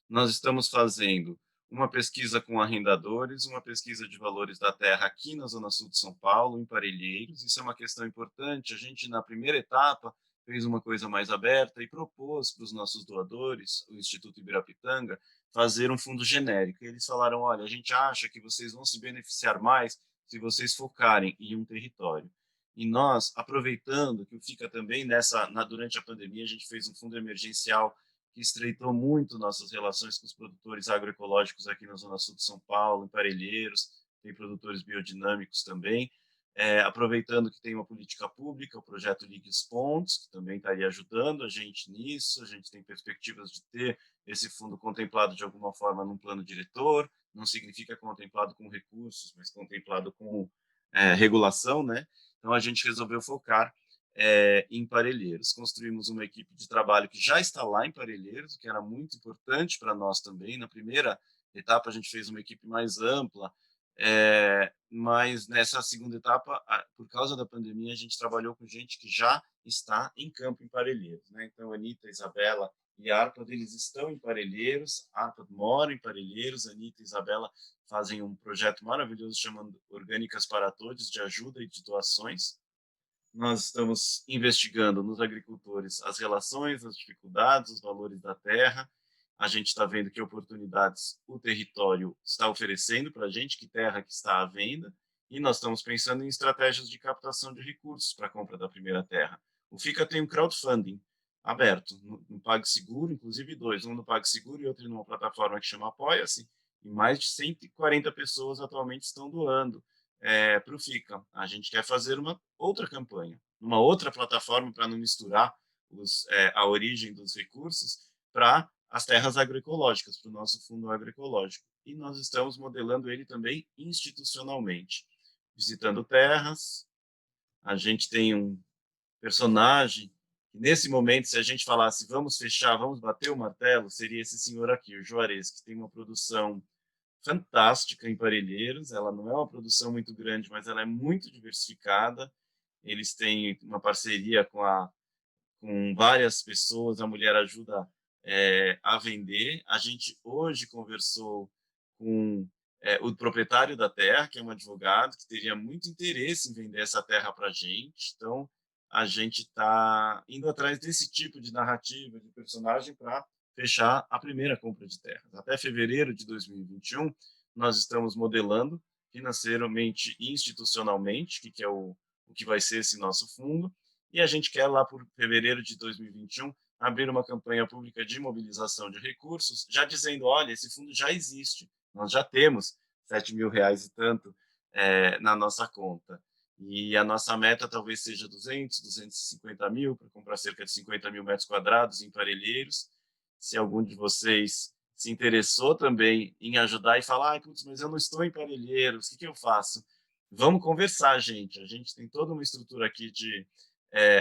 Nós estamos fazendo uma pesquisa com arrendadores, uma pesquisa de valores da terra aqui na Zona Sul de São Paulo, em Parelheiros. Isso é uma questão importante. A gente, na primeira etapa, fez uma coisa mais aberta e propôs para os nossos doadores, o Instituto Ibirapitanga, fazer um fundo genérico. E eles falaram, olha, a gente acha que vocês vão se beneficiar mais se vocês focarem em um território. E nós, aproveitando que fica também durante a pandemia, a gente fez um fundo emergencial que estreitou muito nossas relações com os produtores agroecológicos aqui na Zona Sul de São Paulo, em Parelheiros, tem produtores biodinâmicos também, aproveitando que tem uma política pública, o projeto Ligue os Pontos, que também estaria ajudando a gente nisso, a gente tem perspectivas de ter esse fundo contemplado de alguma forma num plano diretor, não significa contemplado com recursos, mas contemplado com regulação, né? Então a gente resolveu focar em Parelheiros. Construímos uma equipe de trabalho que já está lá em Parelheiros, o que era muito importante para nós também. Na primeira etapa, a gente fez uma equipe mais ampla, mas nessa segunda etapa, por causa da pandemia, a gente trabalhou com gente que já está em campo em Parelheiros, né? Então, Anitta, Isabela e Arpad, eles estão em Parelheiros, Arpad mora em Parelheiros, Anitta e Isabela fazem um projeto maravilhoso chamado Orgânicas para Todos, de ajuda e de doações. Nós estamos investigando nos agricultores as relações, as dificuldades, os valores da terra. A gente está vendo que oportunidades o território está oferecendo para a gente, que terra que está à venda, e nós estamos pensando em estratégias de captação de recursos para a compra da primeira terra. O FICA tem um crowdfunding aberto no PagSeguro, inclusive 2, um no PagSeguro e outro numa plataforma que chama Apoia-se, e mais de 140 pessoas atualmente estão doando para o FICA. A gente quer fazer uma outra campanha, uma outra plataforma para não misturar a origem dos recursos para as terras agroecológicas, para o nosso fundo agroecológico. E nós estamos modelando ele também institucionalmente, visitando terras. A gente tem um personagem que, nesse momento, se a gente falasse vamos fechar, vamos bater o martelo, seria esse senhor aqui, o Juarez, que tem uma produção fantástica em Parelheiros. Ela não é uma produção muito grande, mas ela é muito diversificada. Eles têm uma parceria com várias pessoas, a mulher ajuda a vender. A gente hoje conversou com o proprietário da terra, que é um advogado, que teria muito interesse em vender essa terra para a gente. Então, a gente está indo atrás desse tipo de narrativa, de personagem, para fechar a primeira compra de terras. Até fevereiro de 2021, nós estamos modelando financeiramente e institucionalmente que é o que vai ser esse nosso fundo, e a gente quer, lá por fevereiro de 2021, abrir uma campanha pública de mobilização de recursos, já dizendo, olha, esse fundo já existe, nós já temos R$7.000 e tanto na nossa conta. E a nossa meta talvez seja 200, 250 mil, para comprar cerca de 50 mil metros quadrados em Parelheiros. Se algum de vocês se interessou também em ajudar e falar, putz, mas eu não estou em Parelheiros, o que eu faço? Vamos conversar, gente. A gente tem toda uma estrutura aqui de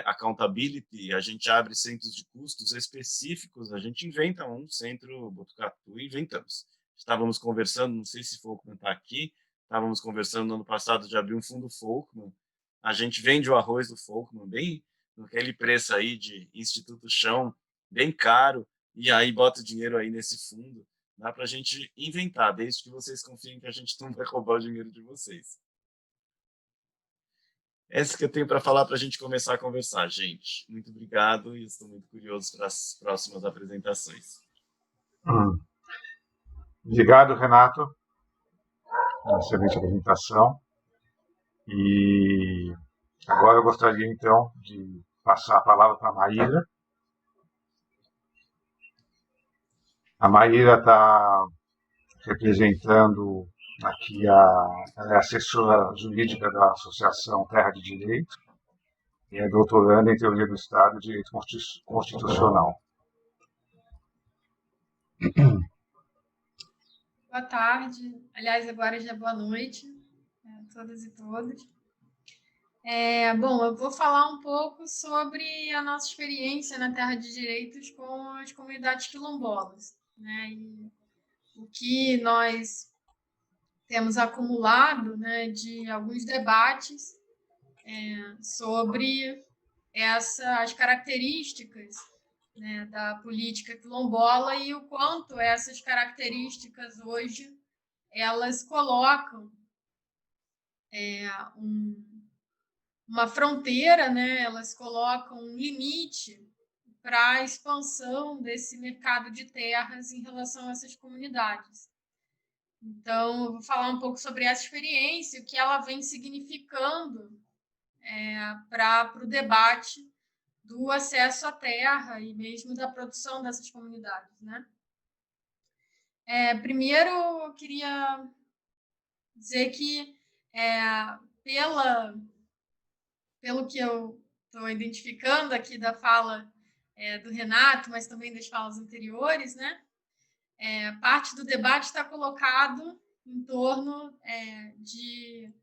accountability, a gente abre centros de custos específicos, a gente inventa um centro Botucatu, inventamos. Estávamos conversando, não sei se for comentar aqui, estávamos conversando no ano passado de abrir um fundo Folkman. A gente vende o arroz do Folkman bem naquele preço aí de Instituto Chão, bem caro, e aí bota o dinheiro aí nesse fundo. Dá para a gente inventar, desde que vocês confiem que a gente não vai roubar o dinheiro de vocês. Essa que eu tenho para falar para a gente começar a conversar, gente. Muito obrigado e estou muito curioso para as próximas apresentações. Obrigado, Renato. Uma excelente apresentação. E agora eu gostaria, então, de passar a palavra para a Maíra. A Maíra está representando aqui ela é assessora jurídica da Associação Terra de Direito e é doutoranda em Teoria do Estado e Direito Constitucional. Boa tarde, aliás, agora já é boa noite a todas e todos. Bom, eu vou falar um pouco sobre a nossa experiência na Terra de Direitos com as comunidades quilombolas, né? E o que nós temos acumulado, né, de alguns debates sobre as características, né, da política quilombola e o quanto essas características hoje elas colocam uma fronteira, né, elas colocam um limite para a expansão desse mercado de terras em relação a essas comunidades. Então, eu vou falar um pouco sobre essa experiência, o que ela vem significando para o debate do acesso à terra e mesmo da produção dessas comunidades, né? Primeiro, eu queria dizer que, pelo que eu estou identificando aqui da fala do Renato, mas também das falas anteriores, né? Parte do debate está colocado em torno de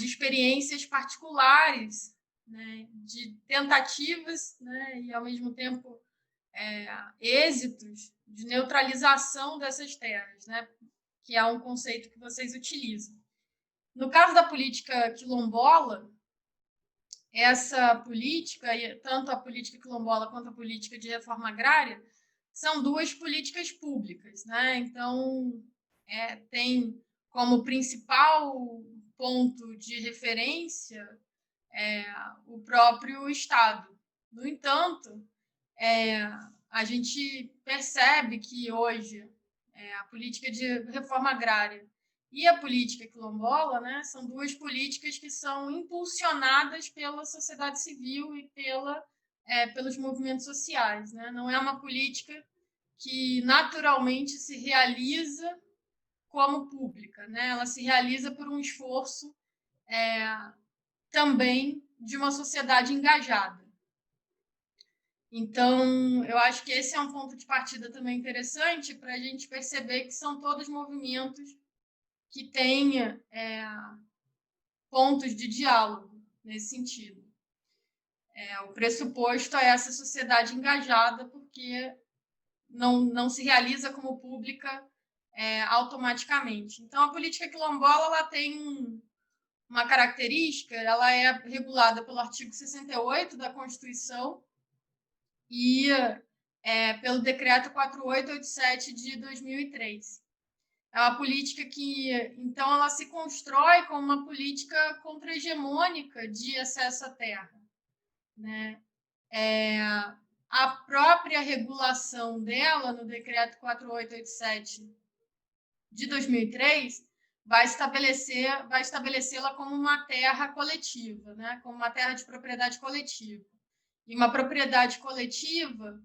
experiências particulares né, de tentativas, né, e, ao mesmo tempo, êxitos de neutralização dessas terras, né, que é um conceito que vocês utilizam. No caso da política quilombola, essa política, tanto a política quilombola quanto a política de reforma agrária, são duas políticas públicas, né? Então, tem como principal ponto de referência o próprio Estado. No entanto, a gente percebe que hoje a política de reforma agrária e a política quilombola, né, são duas políticas que são impulsionadas pela sociedade civil e pelos movimentos sociais, né? Não é uma política que naturalmente se realiza como pública, né? Ela se realiza por um esforço também de uma sociedade engajada. Então, eu acho que esse é um ponto de partida também interessante para a gente perceber que são todos movimentos que têm pontos de diálogo nesse sentido. O pressuposto é essa sociedade engajada, porque não se realiza como pública automaticamente. Então, a política quilombola ela tem uma característica, ela é regulada pelo artigo 68 da Constituição e pelo decreto 4887 de 2003. É uma política que, então, ela se constrói como uma política contra-hegemônica de acesso à terra, né? A própria regulação dela, no decreto 4887 de 2003, vai estabelecê-la como uma terra coletiva, né? Como uma terra de propriedade coletiva. E uma propriedade coletiva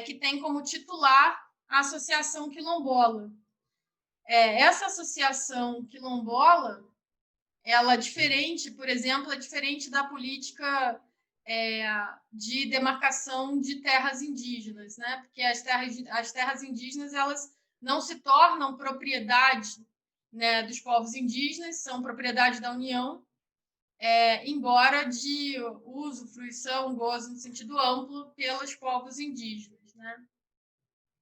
que tem como titular a Associação Quilombola. Essa associação quilombola, ela é diferente, por exemplo, é diferente da política de demarcação de terras indígenas, né? Porque as terras indígenas elas não se tornam propriedade, né, dos povos indígenas, são propriedade da União, embora de uso, fruição, gozo no sentido amplo pelos povos indígenas, né?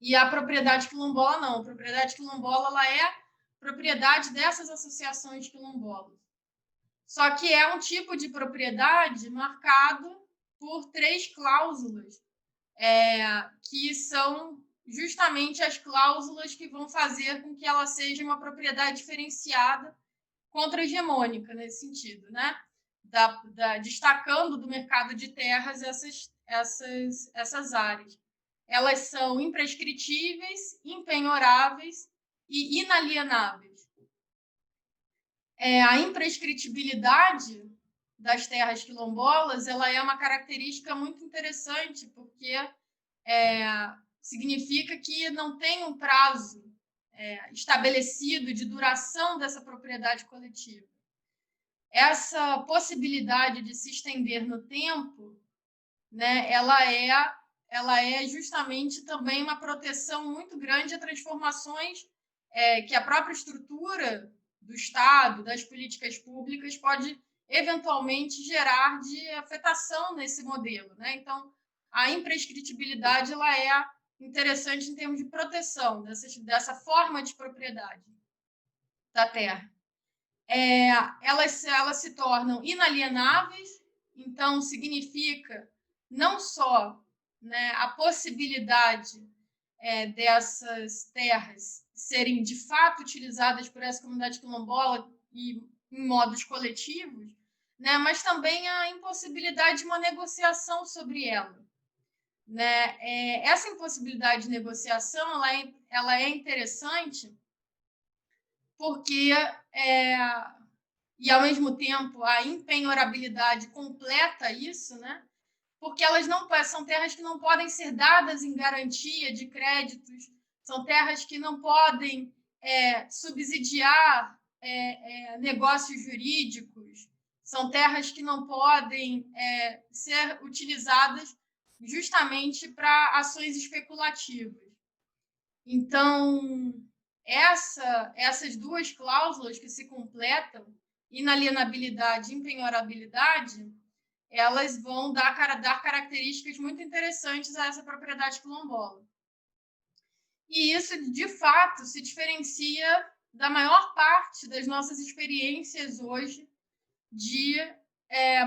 E a propriedade quilombola não. A propriedade quilombola ela é propriedade dessas associações quilombolas. Só que é um tipo de propriedade marcado por 3 cláusulas, que são justamente as cláusulas que vão fazer com que ela seja uma propriedade diferenciada contra-hegemônica, nesse sentido, né? Destacando do mercado de terras essas áreas. Elas são imprescritíveis, impenhoráveis e inalienáveis. A imprescritibilidade das terras quilombolas ela é uma característica muito interessante, porque significa que não tem um prazo estabelecido de duração dessa propriedade coletiva. Essa possibilidade de se estender no tempo, né, ela é justamente também uma proteção muito grande a transformações que a própria estrutura do Estado, das políticas públicas, pode eventualmente gerar de afetação nesse modelo, né? Então, a imprescritibilidade ela é interessante em termos de proteção dessa forma de propriedade da terra. Elas se tornam inalienáveis, então significa não só, né, a possibilidade dessas terras serem de fato utilizadas por essa comunidade quilombola e em modos coletivos, né, mas também a impossibilidade de uma negociação sobre ela, né? Essa impossibilidade de negociação ela é interessante porque e ao mesmo tempo a impenhorabilidade completa isso, né? Porque elas não são terras que não podem ser dadas em garantia de créditos, são terras que não podem subsidiar negócios jurídicos, são terras que não podem ser utilizadas justamente para ações especulativas. Então, essas duas cláusulas que se completam, inalienabilidade e impenhorabilidade, elas vão dar características muito interessantes a essa propriedade quilombola. E isso, de fato, se diferencia da maior parte das nossas experiências hoje de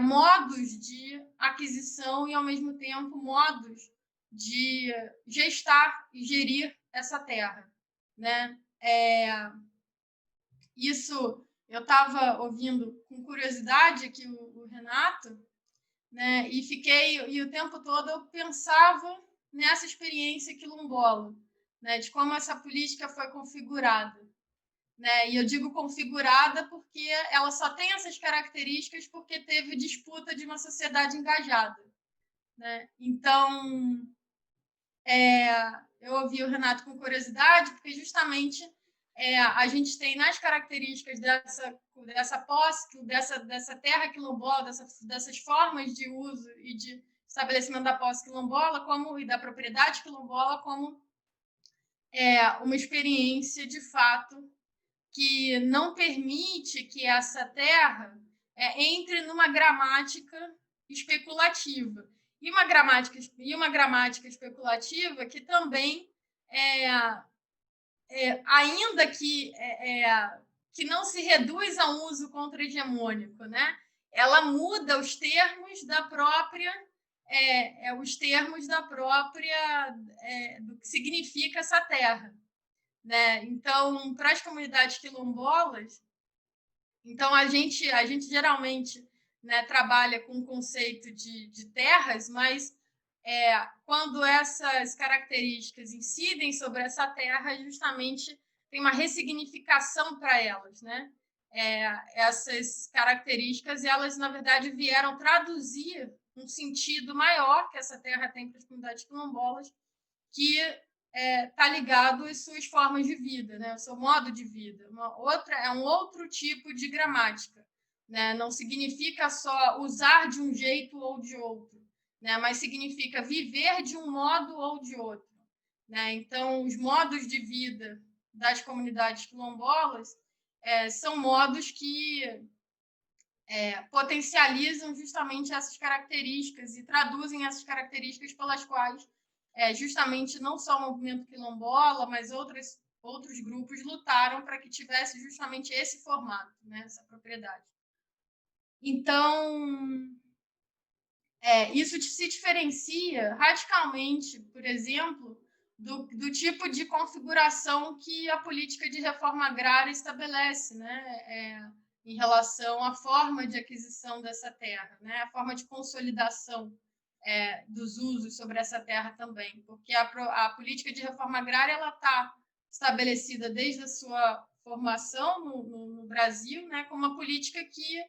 modos de aquisição e, ao mesmo tempo, modos de gestar e gerir essa terra, né? Isso eu estava ouvindo com curiosidade aqui o Renato, né? E o tempo todo eu pensava nessa experiência quilombola, né? De como essa política foi configurada. Né? E eu digo configurada porque ela só tem essas características porque teve disputa de uma sociedade engajada. Né? Então, eu ouvi o Renato com curiosidade, porque justamente a gente tem nas características dessa posse, dessa terra quilombola, dessas formas de uso e de estabelecimento da posse quilombola e da propriedade quilombola como uma experiência, de fato, que não permite que essa terra entre numa gramática especulativa. E uma gramática especulativa que também, ainda que não se reduz a um uso contra-hegemônico, né? Ela muda os termos da própria do que significa essa terra. Né? Então, para as comunidades quilombolas, então a gente geralmente, né, trabalha com o conceito de terras, mas quando essas características incidem sobre essa terra, justamente tem uma ressignificação para elas, né? Essas características, elas na verdade vieram traduzir um sentido maior que essa terra tem para as comunidades quilombolas, que está ligado às suas formas de vida, né? O seu modo de vida. Um outro tipo de gramática. Né? Não significa só usar de um jeito ou de outro, né? Mas significa viver de um modo ou de outro. Né? Então, os modos de vida das comunidades quilombolas são modos que potencializam justamente essas características e traduzem essas características pelas quais justamente não só o movimento quilombola, mas outros grupos lutaram para que tivesse justamente esse formato, né, essa propriedade. Então, isso se diferencia radicalmente, por exemplo, do tipo de configuração que a política de reforma agrária estabelece, né, em relação à forma de aquisição dessa terra, né, a forma de consolidação dos usos sobre essa terra também, porque a política de reforma agrária ela está estabelecida desde a sua formação no Brasil, né, como uma política que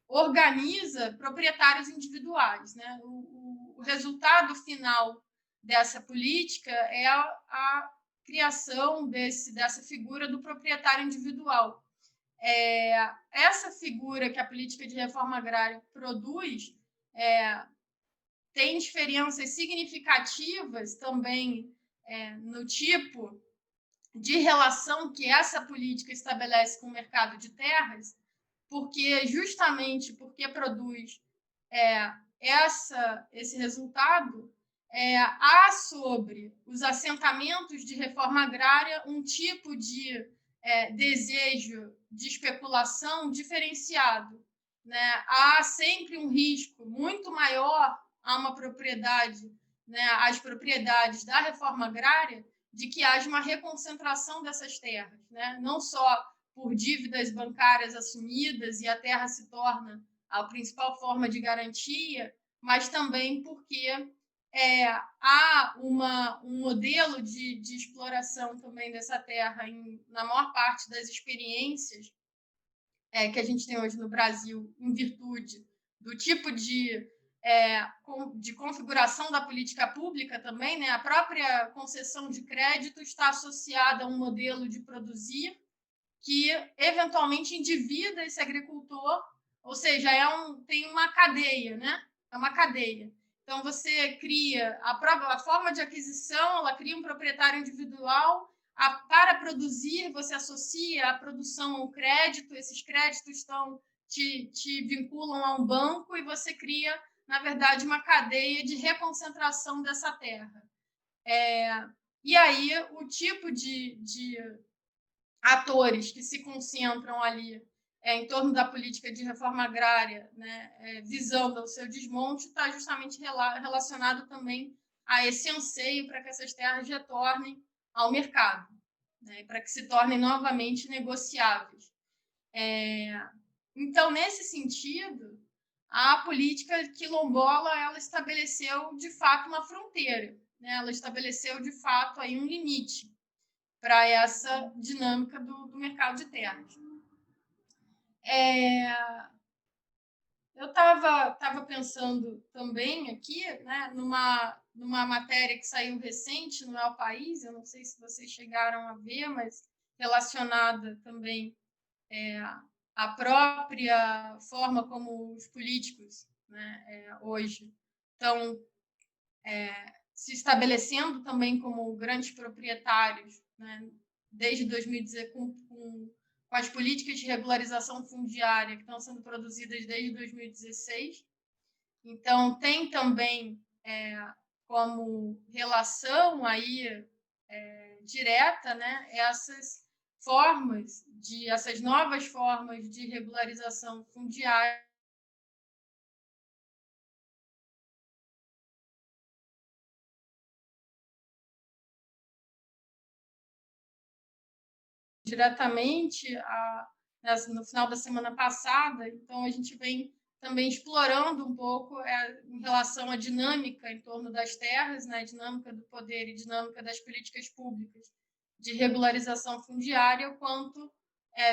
organiza proprietários individuais. Né? O resultado final dessa política é a criação dessa figura do proprietário individual. Essa figura que a política de reforma agrária produz tem diferenças significativas também no tipo de relação que essa política estabelece com o mercado de terras, justamente porque produz esse resultado, há sobre os assentamentos de reforma agrária um tipo de desejo de especulação diferenciado. Né? Há sempre um risco muito maior a uma propriedade, né, às propriedades da reforma agrária, de que haja uma reconcentração dessas terras, né? Não só por dívidas bancárias assumidas e a terra se torna a principal forma de garantia, mas também porque há um modelo de exploração também dessa terra na maior parte das experiências que a gente tem hoje no Brasil, em virtude do tipo de configuração da política pública também, né? A própria concessão de crédito está associada a um modelo de produzir que, eventualmente, endivida esse agricultor, ou seja, tem uma cadeia, né? É uma cadeia. Então, você cria a forma de aquisição, ela cria um proprietário individual. Para produzir, você associa a produção ao crédito, esses créditos estão te vinculam a um banco e você cria, na verdade, uma cadeia de reconcentração dessa terra. E aí, o tipo de atores que se concentram ali em torno da política de reforma agrária, né, visando o seu desmonte, está justamente relacionado também a esse anseio para que essas terras retornem ao mercado, né, para que se tornem novamente negociáveis. Então, nesse sentido, a política quilombola ela estabeleceu, de fato, uma fronteira, né? Ela estabeleceu, de fato, aí um limite para essa dinâmica do mercado de terras. Eu estava pensando também aqui, né, numa matéria que saiu recente no El País, eu não sei se vocês chegaram a ver, mas relacionada também à própria forma como os políticos, né, hoje estão se estabelecendo também como grandes proprietários, né, desde 2010, com as políticas de regularização fundiária que estão sendo produzidas desde 2016. Então, tem também como relação aí direta, né, essas novas formas de regularização fundiária diretamente no final da semana passada. Então, a gente vem também explorando um pouco em relação à dinâmica em torno das terras, né, dinâmica do poder e dinâmica das políticas públicas de regularização fundiária, o quanto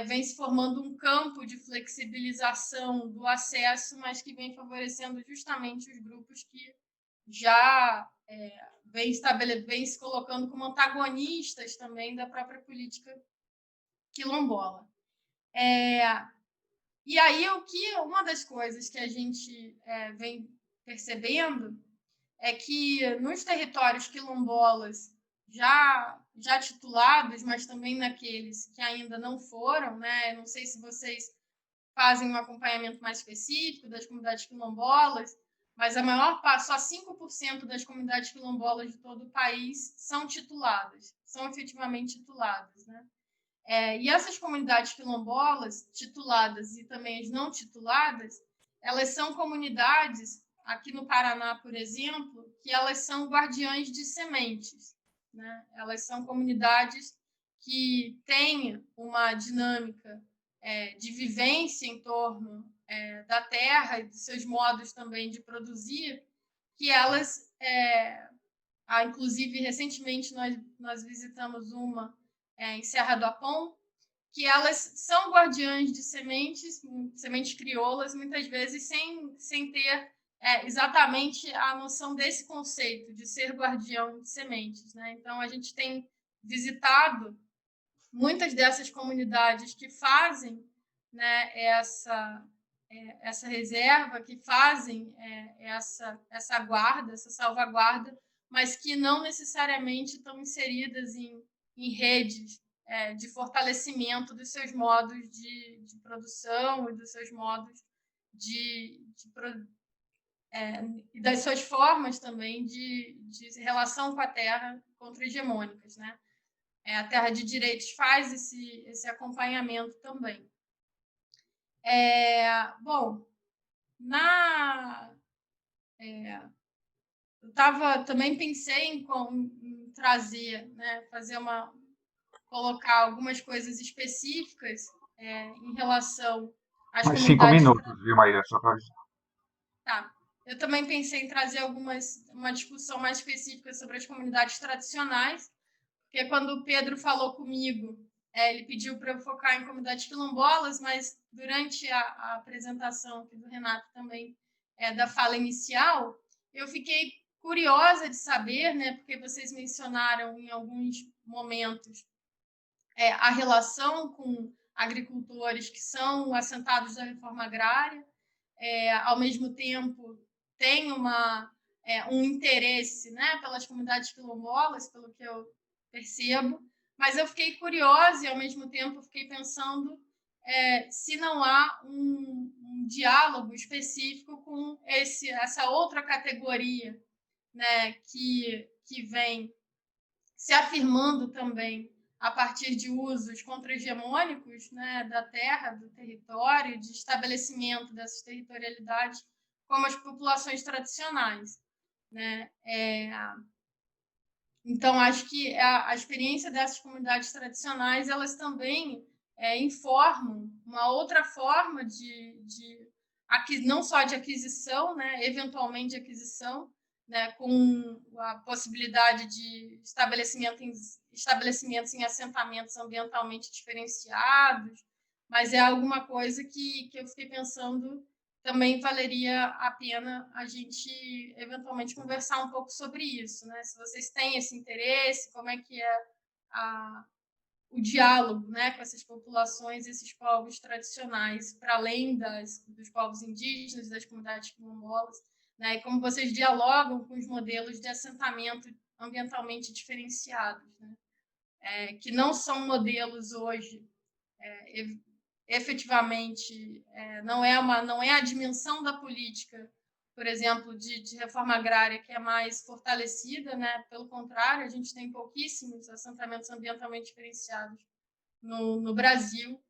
vem se formando um campo de flexibilização do acesso, mas que vem favorecendo justamente os grupos que já vem se colocando como antagonistas também da própria política quilombola. E aí, uma das coisas que a gente vem percebendo é que nos territórios quilombolas já titulados, mas também naqueles que ainda não foram, né? Não sei se vocês fazem um acompanhamento mais específico das comunidades quilombolas, mas a maior parte, só 5% das comunidades quilombolas de todo o país são tituladas, são efetivamente tituladas, né? E essas comunidades quilombolas, tituladas e também as não tituladas, elas são comunidades, aqui no Paraná, por exemplo, que elas são guardiães de sementes, né? Elas são comunidades que têm uma dinâmica de vivência em torno da terra e dos seus modos também de produzir, que elas, inclusive, recentemente nós visitamos uma em Serra do Apom, que elas são guardiãs de sementes crioulas, muitas vezes sem ter exatamente a noção desse conceito de ser guardião de sementes, né? Então, a gente tem visitado muitas dessas comunidades que fazem, né, essa reserva, que fazem essa guarda, essa salvaguarda, mas que não necessariamente estão inseridas em redes de fortalecimento dos seus modos de produção e dos seus modos e das suas formas também de relação com a terra contra-hegemônicas, né? A Terra de Direitos faz esse acompanhamento também. Bom, eu também pensei em trazer, né, colocar algumas coisas específicas em relação às Mais comunidades. 5 minutos, viu, Maíra? Só para... Tá. Eu também pensei em trazer uma discussão mais específica sobre as comunidades tradicionais, porque quando o Pedro falou comigo, ele pediu para eu focar em comunidades quilombolas, mas durante a apresentação aqui do Renato também, da fala inicial, eu fiquei curiosa de saber, né, porque vocês mencionaram em alguns momentos a relação com agricultores que são assentados da reforma agrária, ao mesmo tempo tem um interesse, né, pelas comunidades quilombolas, pelo que eu percebo, mas eu fiquei curiosa e, ao mesmo tempo, fiquei pensando se não há um diálogo específico com essa outra categoria, né, que vem se afirmando também a partir de usos contra-hegemônicos, né, da terra, do território, de estabelecimento dessas territorialidades, como as populações tradicionais, né? Então, acho que a experiência dessas comunidades tradicionais, elas também informam uma outra forma não só de aquisição, né, eventualmente de aquisição, né, com a possibilidade de estabelecimentos em assentamentos ambientalmente diferenciados, mas é alguma coisa que eu fiquei pensando também valeria a pena a gente eventualmente conversar um pouco sobre isso, né? Se vocês têm esse interesse, como é que é o diálogo, né, com essas populações, esses povos tradicionais, para além dos povos indígenas, das comunidades quilombolas, né, e como vocês dialogam com os modelos de assentamento ambientalmente diferenciados, né, que não são modelos hoje efetivamente não é a dimensão da política, por exemplo, de reforma agrária que é mais fortalecida, né? Pelo contrário, a gente tem pouquíssimos assentamentos ambientalmente diferenciados no Brasil,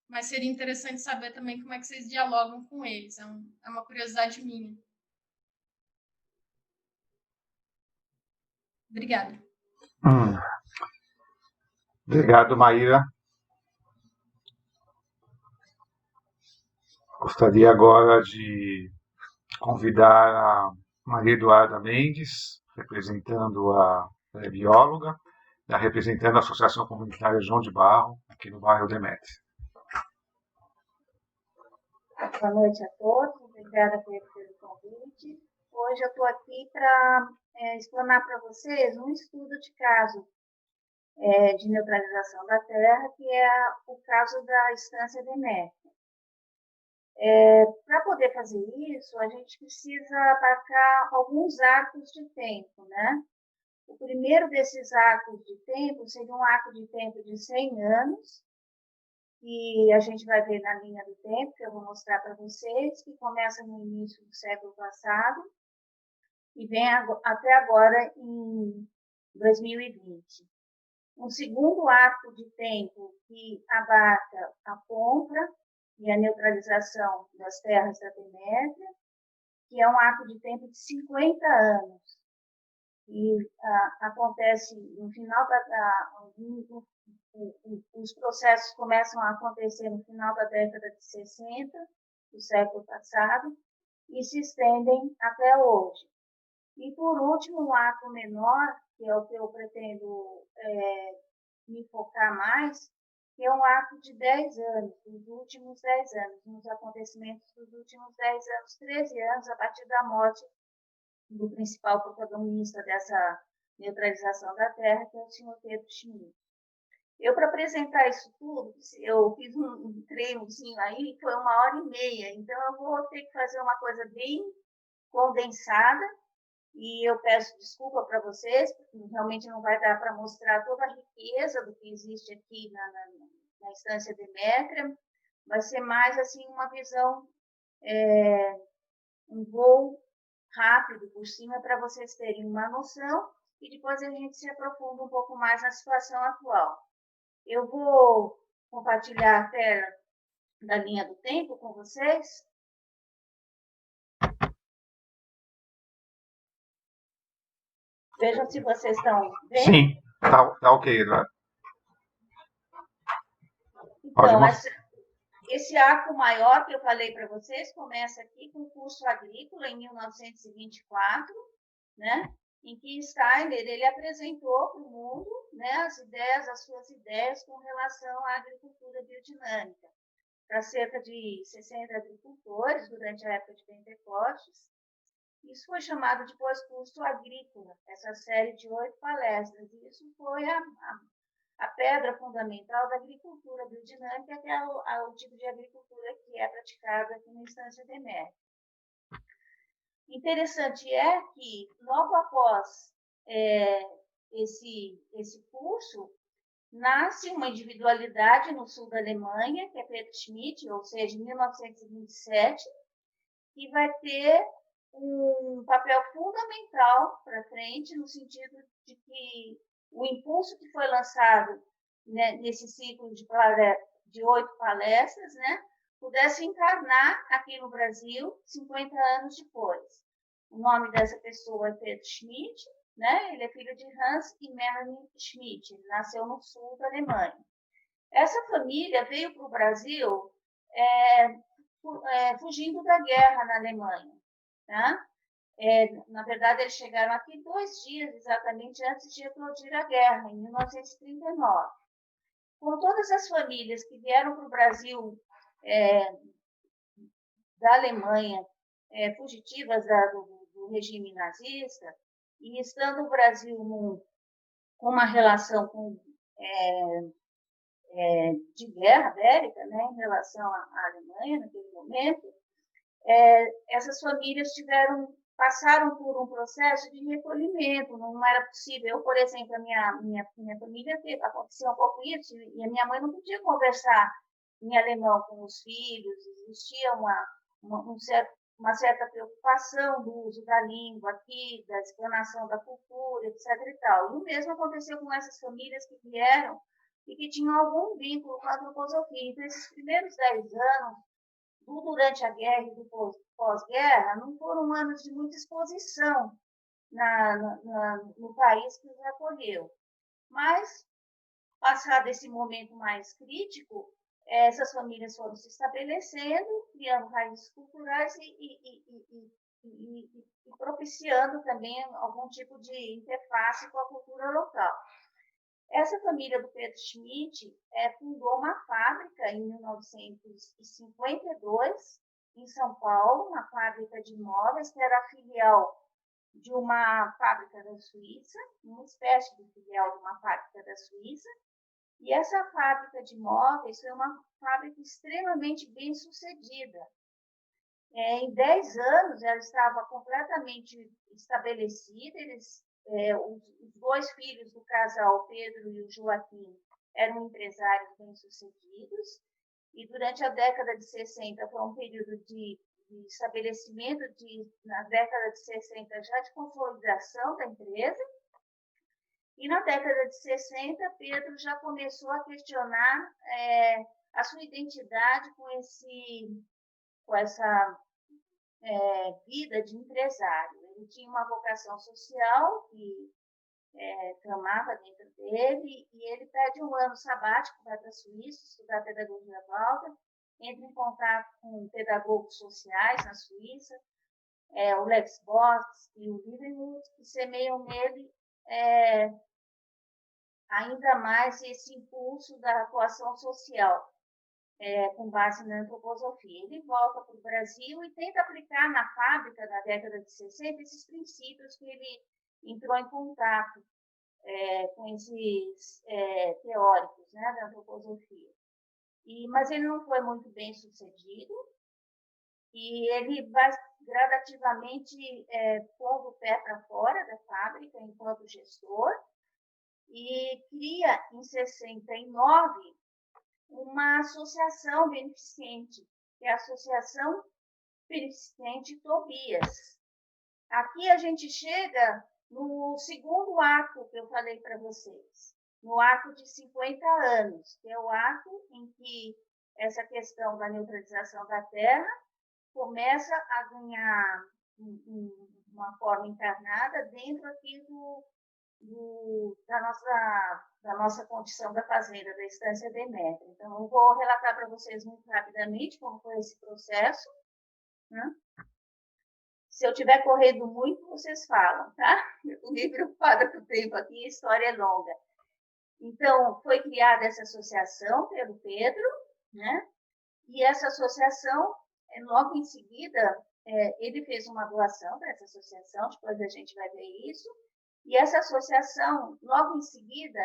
mas seria interessante saber também como é que vocês dialogam com eles, é uma curiosidade minha. Obrigada. Obrigado, Maíra. Gostaria agora de convidar a Maria Eduarda Mendes, representando bióloga, representando a Associação Comunitária João de Barro, aqui no bairro Demétrio. Boa noite a todos, obrigada pelo convite. Hoje eu estou aqui para explanar para vocês um estudo de caso de neutralização da terra, que é o caso da Estância Demétria. Para poder fazer isso, a gente precisa abarcar alguns arcos de tempo, né? O primeiro desses arcos de tempo seria um arco de tempo de 100 anos, que a gente vai ver na linha do tempo, que eu vou mostrar para vocês, que começa no início do século passado e vem até agora em 2020. Um segundo arco de tempo que abarca a compra e a neutralização das terras da Demétria, que é um arco de tempo de 50 anos. E acontece no final os processos começam a acontecer no final da década de 60 do século passado e se estendem até hoje. E, por último, um arco menor, que é o que eu pretendo me focar mais, que é um arco de 10 anos, dos últimos 10 anos, nos acontecimentos dos últimos 10 anos, 13 anos, a partir da morte do principal protagonista dessa neutralização da terra, que é o senhor Pedro Schmidt. Eu, para apresentar isso tudo, eu fiz um treinozinho aí, foi 1h30, então eu vou ter que fazer uma coisa bem condensada, e eu peço desculpa para vocês, porque realmente não vai dar para mostrar toda a riqueza do que existe aqui na Estância Demétria, vai ser mais assim uma visão, um voo rápido por cima para vocês terem uma noção e depois a gente se aprofunda um pouco mais na situação atual. Eu vou compartilhar a tela da linha do tempo com vocês. Vejam se vocês estão vendo. Sim, tá ok, Eduardo. Então, esse arco maior que eu falei para vocês começa aqui com o curso agrícola em 1924, né? Em que Steiner ele apresentou para o mundo, né, as suas ideias com relação à agricultura biodinâmica para cerca de 60 agricultores durante a época de Pentecostes. Isso foi chamado depois curso agrícola, essa série de 8 palestras. E isso foi a pedra fundamental da agricultura biodinâmica, que é o tipo de agricultura que é praticada aqui na Estância Demétria. Interessante é que, logo após esse curso, nasce uma individualidade no sul da Alemanha, que é Pedro Schmidt, ou seja, em 1927, que vai ter um papel fundamental para frente, no sentido de que o impulso que foi lançado, né, nesse ciclo de 8 palestras, né, pudesse encarnar aqui no Brasil 50 anos depois. O nome dessa pessoa é Pedro Schmidt, né? Ele é filho de Hans e Melanie Schmidt, ele nasceu no sul da Alemanha. Essa família veio para o Brasil fugindo da guerra na Alemanha. Tá? Na verdade, eles chegaram aqui 2 dias exatamente antes de eclodir a guerra, em 1939. Como todas as famílias que vieram para o Brasil da Alemanha, fugitivas do regime nazista, e estando o Brasil com uma relação de guerra bélica, né, em relação à Alemanha naquele momento, essas famílias passaram por um processo de recolhimento, não era possível. Eu, por exemplo, a minha família aconteceu um pouco isso, e a minha mãe não podia conversar em alemão com os filhos, existia uma certa preocupação do uso da língua aqui, da explanação da cultura, etc. e tal. E o mesmo aconteceu com essas famílias que vieram e que tinham algum vínculo com a antroposofia. Então, esses primeiros 10 anos, durante a guerra e do pós-guerra, não foram anos de muita exposição no país que os acolheu. Mas, passado esse momento mais crítico, essas famílias foram se estabelecendo, criando raízes culturais e propiciando também algum tipo de interface com a cultura local. Essa família do Pedro Schmidt fundou uma fábrica em 1952, em São Paulo, uma fábrica de móveis, que era filial de uma fábrica da Suíça, uma espécie de filial de uma fábrica da Suíça. E essa fábrica de móveis foi uma fábrica extremamente bem sucedida. Em 10 anos, ela estava completamente estabelecida. Os 2 filhos do casal, Pedro e o Joaquim, eram empresários bem-sucedidos. E durante a década de 60 foi um período de estabelecimento, na década de 60 já de consolidação da empresa. E na década de 60, Pedro já começou a questionar a sua identidade com essa vida de empresário. Ele tinha uma vocação social que clamava dentro dele, e ele pede um ano sabático, vai para a Suíça estudar pedagogia Waldorf, entra em contato com pedagogos sociais na Suíça, o Lex Box e o Liverwood, que semeiam nele ainda mais esse impulso da atuação social, com base na antroposofia. Ele volta para o Brasil e tenta aplicar na fábrica, na década de 60, esses princípios que ele entrou em contato com esses teóricos, né, da antroposofia. Mas ele não foi muito bem sucedido, e ele vai gradativamente pondo o pé para fora da fábrica enquanto gestor, e cria, em 69, uma associação beneficente, que é a Associação Beneficente Tobias. Aqui a gente chega no segundo arco que eu falei para vocês, no arco de 50 anos, que é o arco em que essa questão da neutralização da Terra começa a ganhar uma forma encarnada dentro aqui da nossa condição da fazenda, da Estância Demétria. Então, eu vou relatar para vocês muito rapidamente como foi esse processo, né? Se eu tiver correndo muito, vocês falam, tá? Eu estou meio preocupada com o tempo aqui, a história é longa. Então, foi criada essa associação pelo Pedro, né? E essa associação, logo em seguida, ele fez uma doação para essa associação, depois a gente vai ver isso. E essa associação, logo em seguida,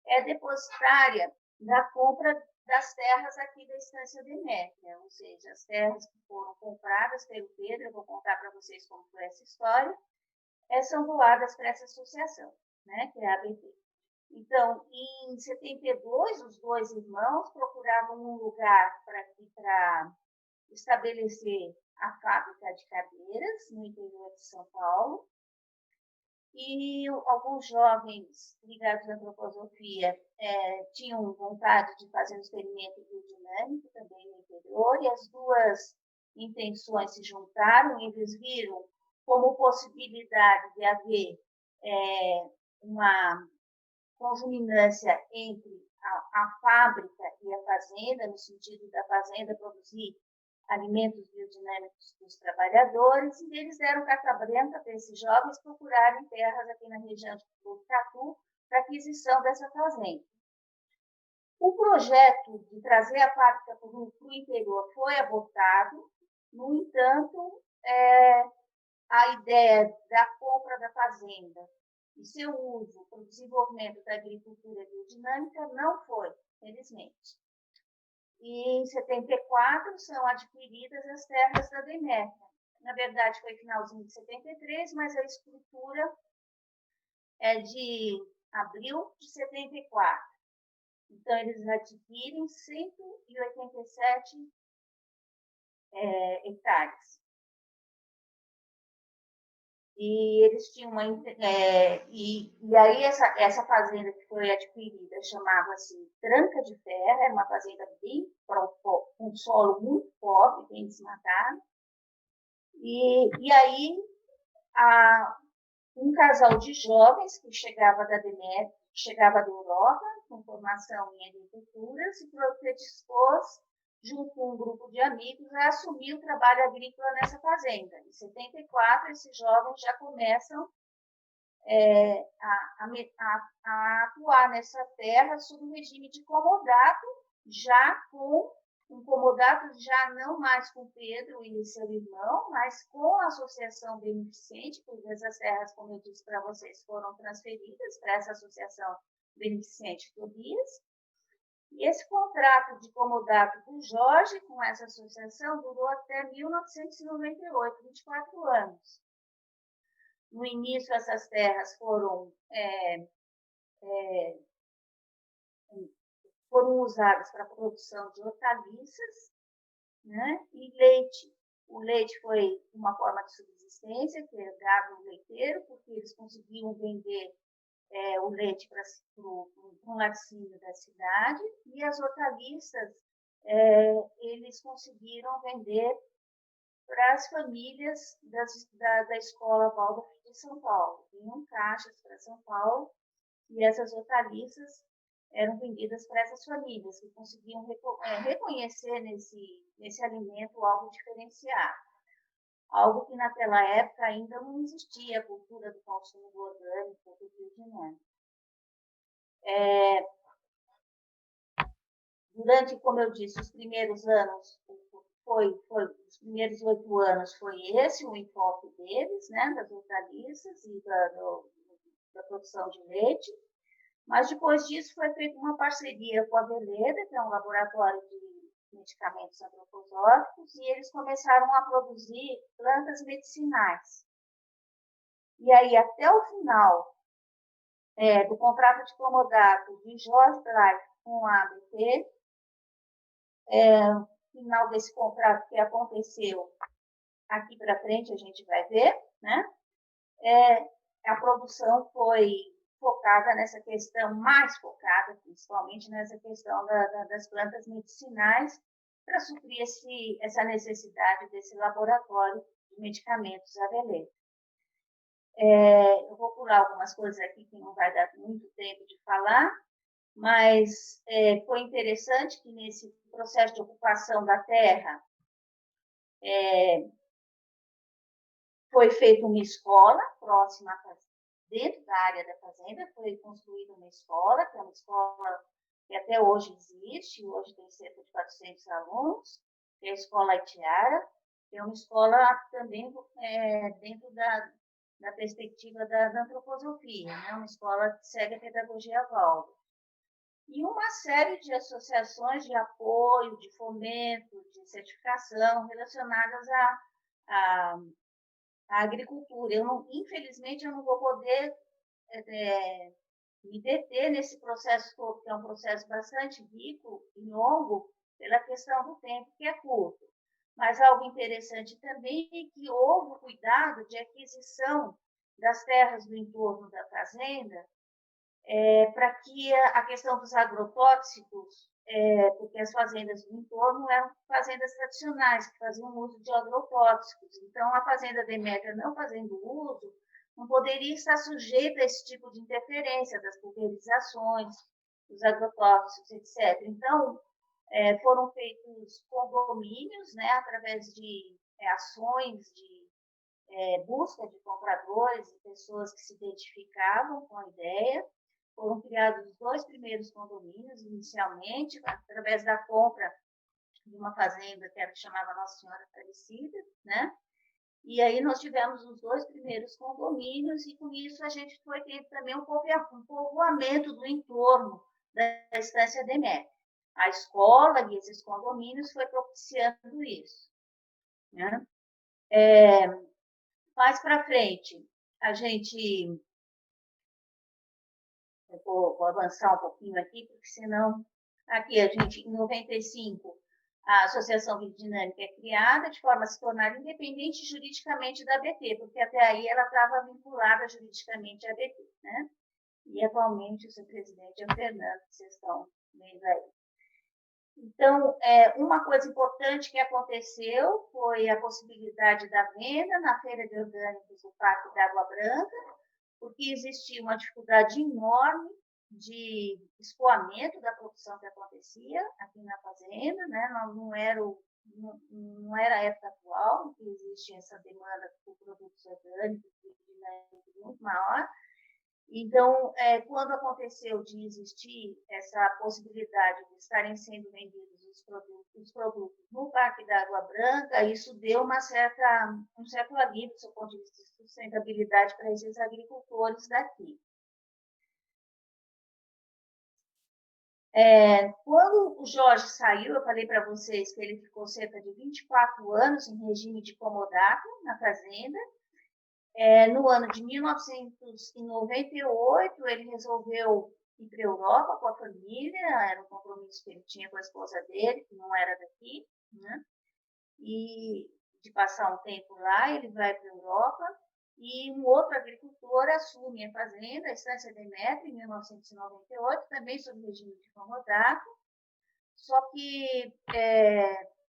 é depositária da compra das terras aqui da Estância Demétria, ou seja, as terras que foram compradas pelo Pedro, eu vou contar para vocês como foi essa história, são doadas para essa associação, né, que é a ABT. Então, em 72, os dois irmãos procuravam um lugar para estabelecer a fábrica de cadeiras no interior de São Paulo. E alguns jovens ligados à antroposofia tinham vontade de fazer um experimento biodinâmico também no interior, e as duas intenções se juntaram. Eles viram como possibilidade de haver uma conjuminância entre a fábrica e a fazenda, no sentido da fazenda produzir alimentos biodinâmicos para os trabalhadores, e eles deram carta branca para esses jovens procurarem terras aqui na região de Botucatu para aquisição dessa fazenda. O projeto de trazer a fábrica para o interior foi abortado. No entanto, a ideia da compra da fazenda e seu uso para o desenvolvimento da agricultura biodinâmica não foi, felizmente. E em 74 são adquiridas as terras da Demétria. Na verdade, foi finalzinho de 73, mas a escritura é de abril de 74. Então, eles adquirem 187 hectares. E eles tinham uma. E aí, essa fazenda que foi adquirida chamava-se Tranca de Ferro, era uma fazenda com solo muito pobre, bem desmatado. E aí, um casal de jovens que chegava da Demétria, chegava da Europa, com formação em agricultura, se predispôs, junto com um grupo de amigos, a assumir o trabalho agrícola nessa fazenda. Em 74, esses jovens já começam a atuar nessa terra sob um regime de comodato, já não mais com Pedro e seu irmão, mas com a associação beneficente, porque essas terras, como eu disse para vocês, foram transferidas para essa associação beneficente Tobias. E esse contrato de comodato do Jorge com essa associação durou até 1998, 24 anos. No início, essas terras foram usadas para a produção de hortaliças, né, e leite. O leite foi uma forma de subsistência que é dado ao leiteiro, porque eles conseguiam vender o leite para um laticínio da cidade, e as hortaliças eles conseguiram vender para as famílias da Escola Waldorf de São Paulo. Vinham caixas para São Paulo, e essas hortaliças eram vendidas para essas famílias, que conseguiam reconhecer nesse alimento algo diferenciado. Algo que naquela época ainda não existia, a cultura do consumo orgânico, do biodinâmico. Durante, como eu disse, os primeiros anos, os primeiros 8 anos foi esse o enfoque deles, né, das hortaliças e da produção de leite. Mas depois disso foi feita uma parceria com a Veleda, que é um laboratório de medicamentos antroposóficos, e eles começaram a produzir plantas medicinais. E aí, até o final do contrato de comodato de Jorge Life com a ABT, no final desse contrato que aconteceu aqui para frente, a gente vai ver, né? A produção foi focada nessa questão, mais focada principalmente nessa questão das plantas medicinais, para suprir essa necessidade desse laboratório de medicamentos Aveleda. Eu vou pular algumas coisas aqui que não vai dar muito tempo de falar, mas foi interessante que nesse processo de ocupação da terra foi feita uma escola próxima à fazenda. Dentro da área da fazenda foi construída uma escola, que é uma escola que até hoje existe, hoje tem cerca de 400 alunos, que é a Escola Itiara, que é uma escola também dentro da perspectiva da antroposofia, né? Uma escola que segue a pedagogia Waldorf. E uma série de associações de apoio, de fomento, de certificação relacionadas à agricultura. Infelizmente, eu não vou poder me deter nesse processo todo, que é um processo bastante rico e longo, pela questão do tempo, que é curto. Mas algo interessante também é que houve o cuidado de aquisição das terras do entorno da fazenda, para que a questão dos agrotóxicos, porque as fazendas do entorno eram fazendas tradicionais, que faziam uso de agrotóxicos. Então, a fazenda Demétria, não fazendo uso, não poderia estar sujeita a esse tipo de interferência das pulverizações, dos agrotóxicos, etc. Então, foram feitos condomínios, né, através de ações de busca de compradores e pessoas que se identificavam com a ideia. Foram criados os 2 primeiros condomínios, inicialmente, através da compra de uma fazenda que era chamada Nossa Senhora Aparecida, né? E aí nós tivemos os 2 primeiros condomínios e com isso a gente foi tendo também um povoamento do entorno da Estância Demétria. A escola e esses condomínios foi propiciando isso, né? Mais para frente, a gente... Eu vou avançar um pouquinho aqui, porque senão... Aqui, a gente, em 95, a Associação Biodinâmica é criada de forma a se tornar independente juridicamente da ABT, porque até aí ela estava vinculada juridicamente à ABT, né? E atualmente o seu presidente é o Fernando, que vocês estão vendo aí. Então, uma coisa importante que aconteceu foi a possibilidade da venda na Feira de Orgânicos do Parque da Água Branca, porque existia uma dificuldade enorme de escoamento da produção que acontecia aqui na fazenda, né? Não era a época atual, que existia essa demanda por produtos orgânicos muito maior. Então, quando aconteceu de existir essa possibilidade de estarem sendo vendidos os produtos no Parque da Água Branca, isso deu um certo alívio do seu ponto de vista de sustentabilidade para esses agricultores daqui. Quando o Jorge saiu, eu falei para vocês que ele ficou cerca de 24 anos em regime de comodato na fazenda. No ano de 1998, ele resolveu ir para a Europa com a família, era um compromisso que ele tinha com a esposa dele, que não era daqui, né? E de passar um tempo lá, ele vai para a Europa, e um outro agricultor assume a fazenda, a Estância Demétria, em 1998, também sob regime de comodato, só que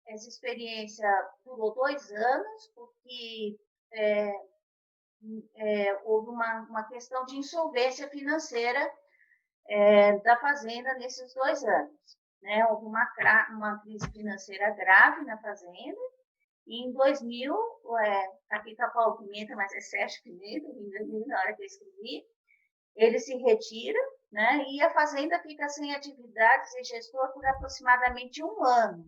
essa experiência durou 2 anos, porque houve uma questão de insolvência financeira da fazenda nesses 2 anos. Né? Houve uma crise financeira grave na fazenda, e em 2000, aqui está Paulo Pimenta, mas é Sérgio Pimenta, em 2000, na hora que eu escrevi, ele se retira, né? E a fazenda fica sem atividades e gestor por aproximadamente 1 ano.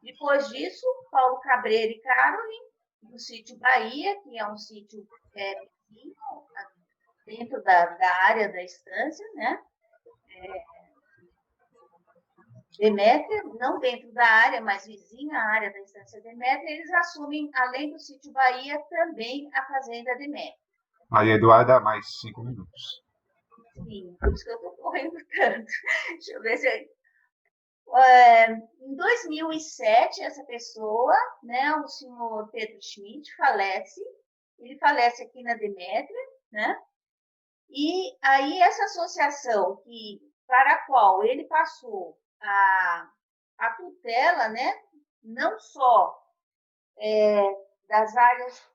Depois disso, Paulo Cabreira e Caroline, do sítio Bahia, que é um sítio vizinho, dentro da área da estância, né? Demétria, não dentro da área, mas vizinha à área da estância Demétria, eles assumem, além do sítio Bahia, também a fazenda Demétria. Maria Eduarda, mais 5 minutos. Sim, por isso que eu estou correndo tanto. Deixa eu ver se... Em 2007, essa pessoa, né, o senhor Pedro Schmidt, falece. Ele falece aqui na Demétria, né? E aí essa associação para a qual ele passou a tutela, né, não só das áreas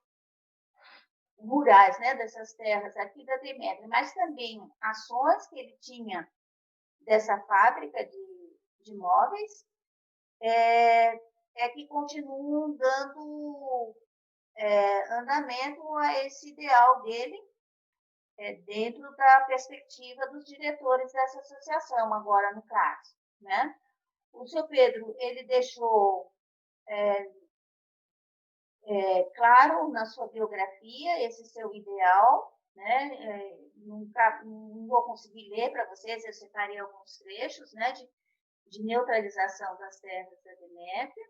rurais, né, dessas terras aqui da Demétria, mas também ações que ele tinha dessa fábrica de móveis, que continuam dando andamento a esse ideal dele, dentro da perspectiva dos diretores dessa associação, agora no caso, né? O seu Pedro, ele deixou claro na sua biografia esse seu ideal, né? Não vou conseguir ler para vocês, eu separei alguns trechos, né? De neutralização das terras da Demétria,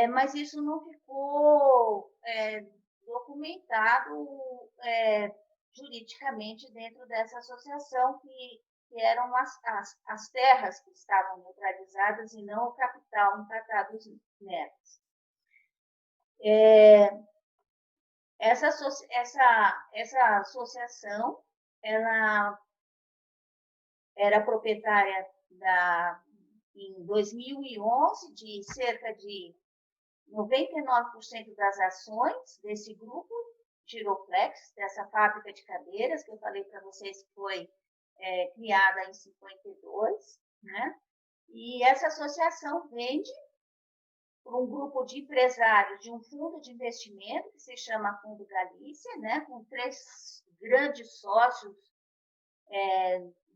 mas isso não ficou documentado juridicamente dentro dessa associação, que eram as terras que estavam neutralizadas e não o capital empatados nelas. Essa associação, ela era proprietária em 2011 de cerca de 99% das ações desse grupo Giroflex, dessa fábrica de cadeiras que eu falei para vocês que foi criada em 52, né? E essa associação vende para um grupo de empresários de um fundo de investimento que se chama Fundo Galícia, né? Com 3 grandes sócios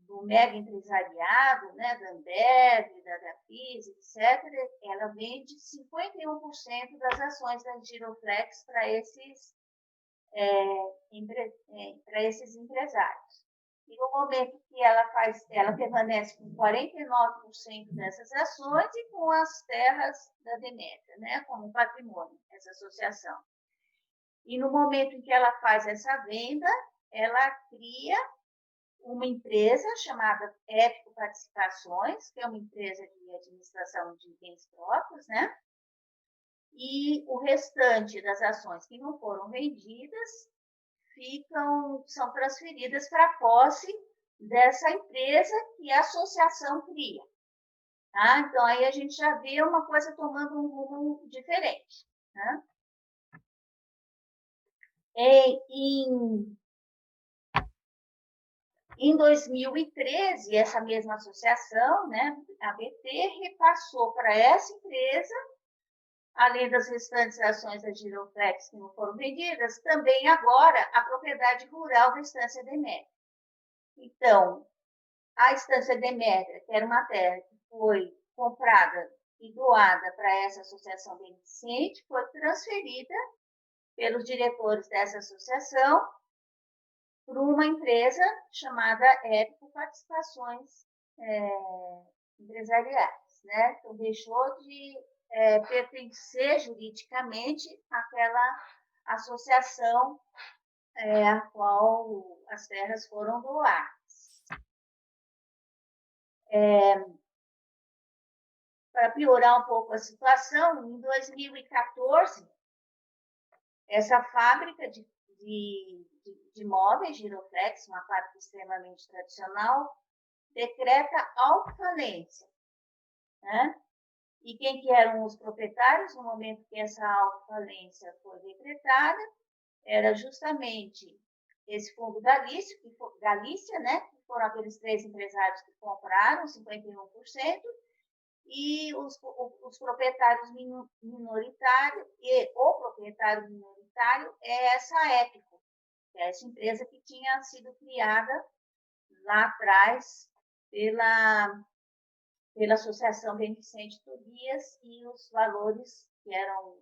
do mega empresariado, né? Da Ambev, da Gafis, etc. Ela vende 51% das ações da Giroflex para esses empresários. E no momento que ela permanece com 49% dessas ações e com as terras da Demétria, né, como patrimônio, essa associação. E no momento em que ela faz essa venda, ela cria uma empresa chamada Épico Participações, que é uma empresa de administração de bens próprios, né? E o restante das ações que não foram vendidas são transferidas para a posse dessa empresa que a associação cria. Tá? Então, aí a gente já vê uma coisa tomando um rumo diferente. Né? Em 2013, essa mesma associação, né, a BT, repassou para essa empresa, além das restantes ações da Giroflex que não foram vendidas, também agora a propriedade rural da Estância Demétria. Então, a Estância Demétria, que era uma terra que foi comprada e doada para essa associação beneficente, foi transferida pelos diretores dessa associação para uma empresa chamada Épico Participações Empresariais. Né? Então, deixou de pertencer juridicamente àquela associação a qual as terras foram doadas. Para piorar um pouco a situação, em 2014, essa fábrica de móveis, Giroflex, uma fábrica extremamente tradicional, decreta autofalência. Né? E quem que eram os proprietários no momento que essa autofalência foi decretada? Era justamente esse Fundo Galícia, né? Que foram aqueles 3 empresários que compraram 51%, e os proprietários minoritários, e o proprietário minoritário é essa Épico, que é essa empresa que tinha sido criada lá atrás pela Associação Beneficente Tobias, e os valores que eram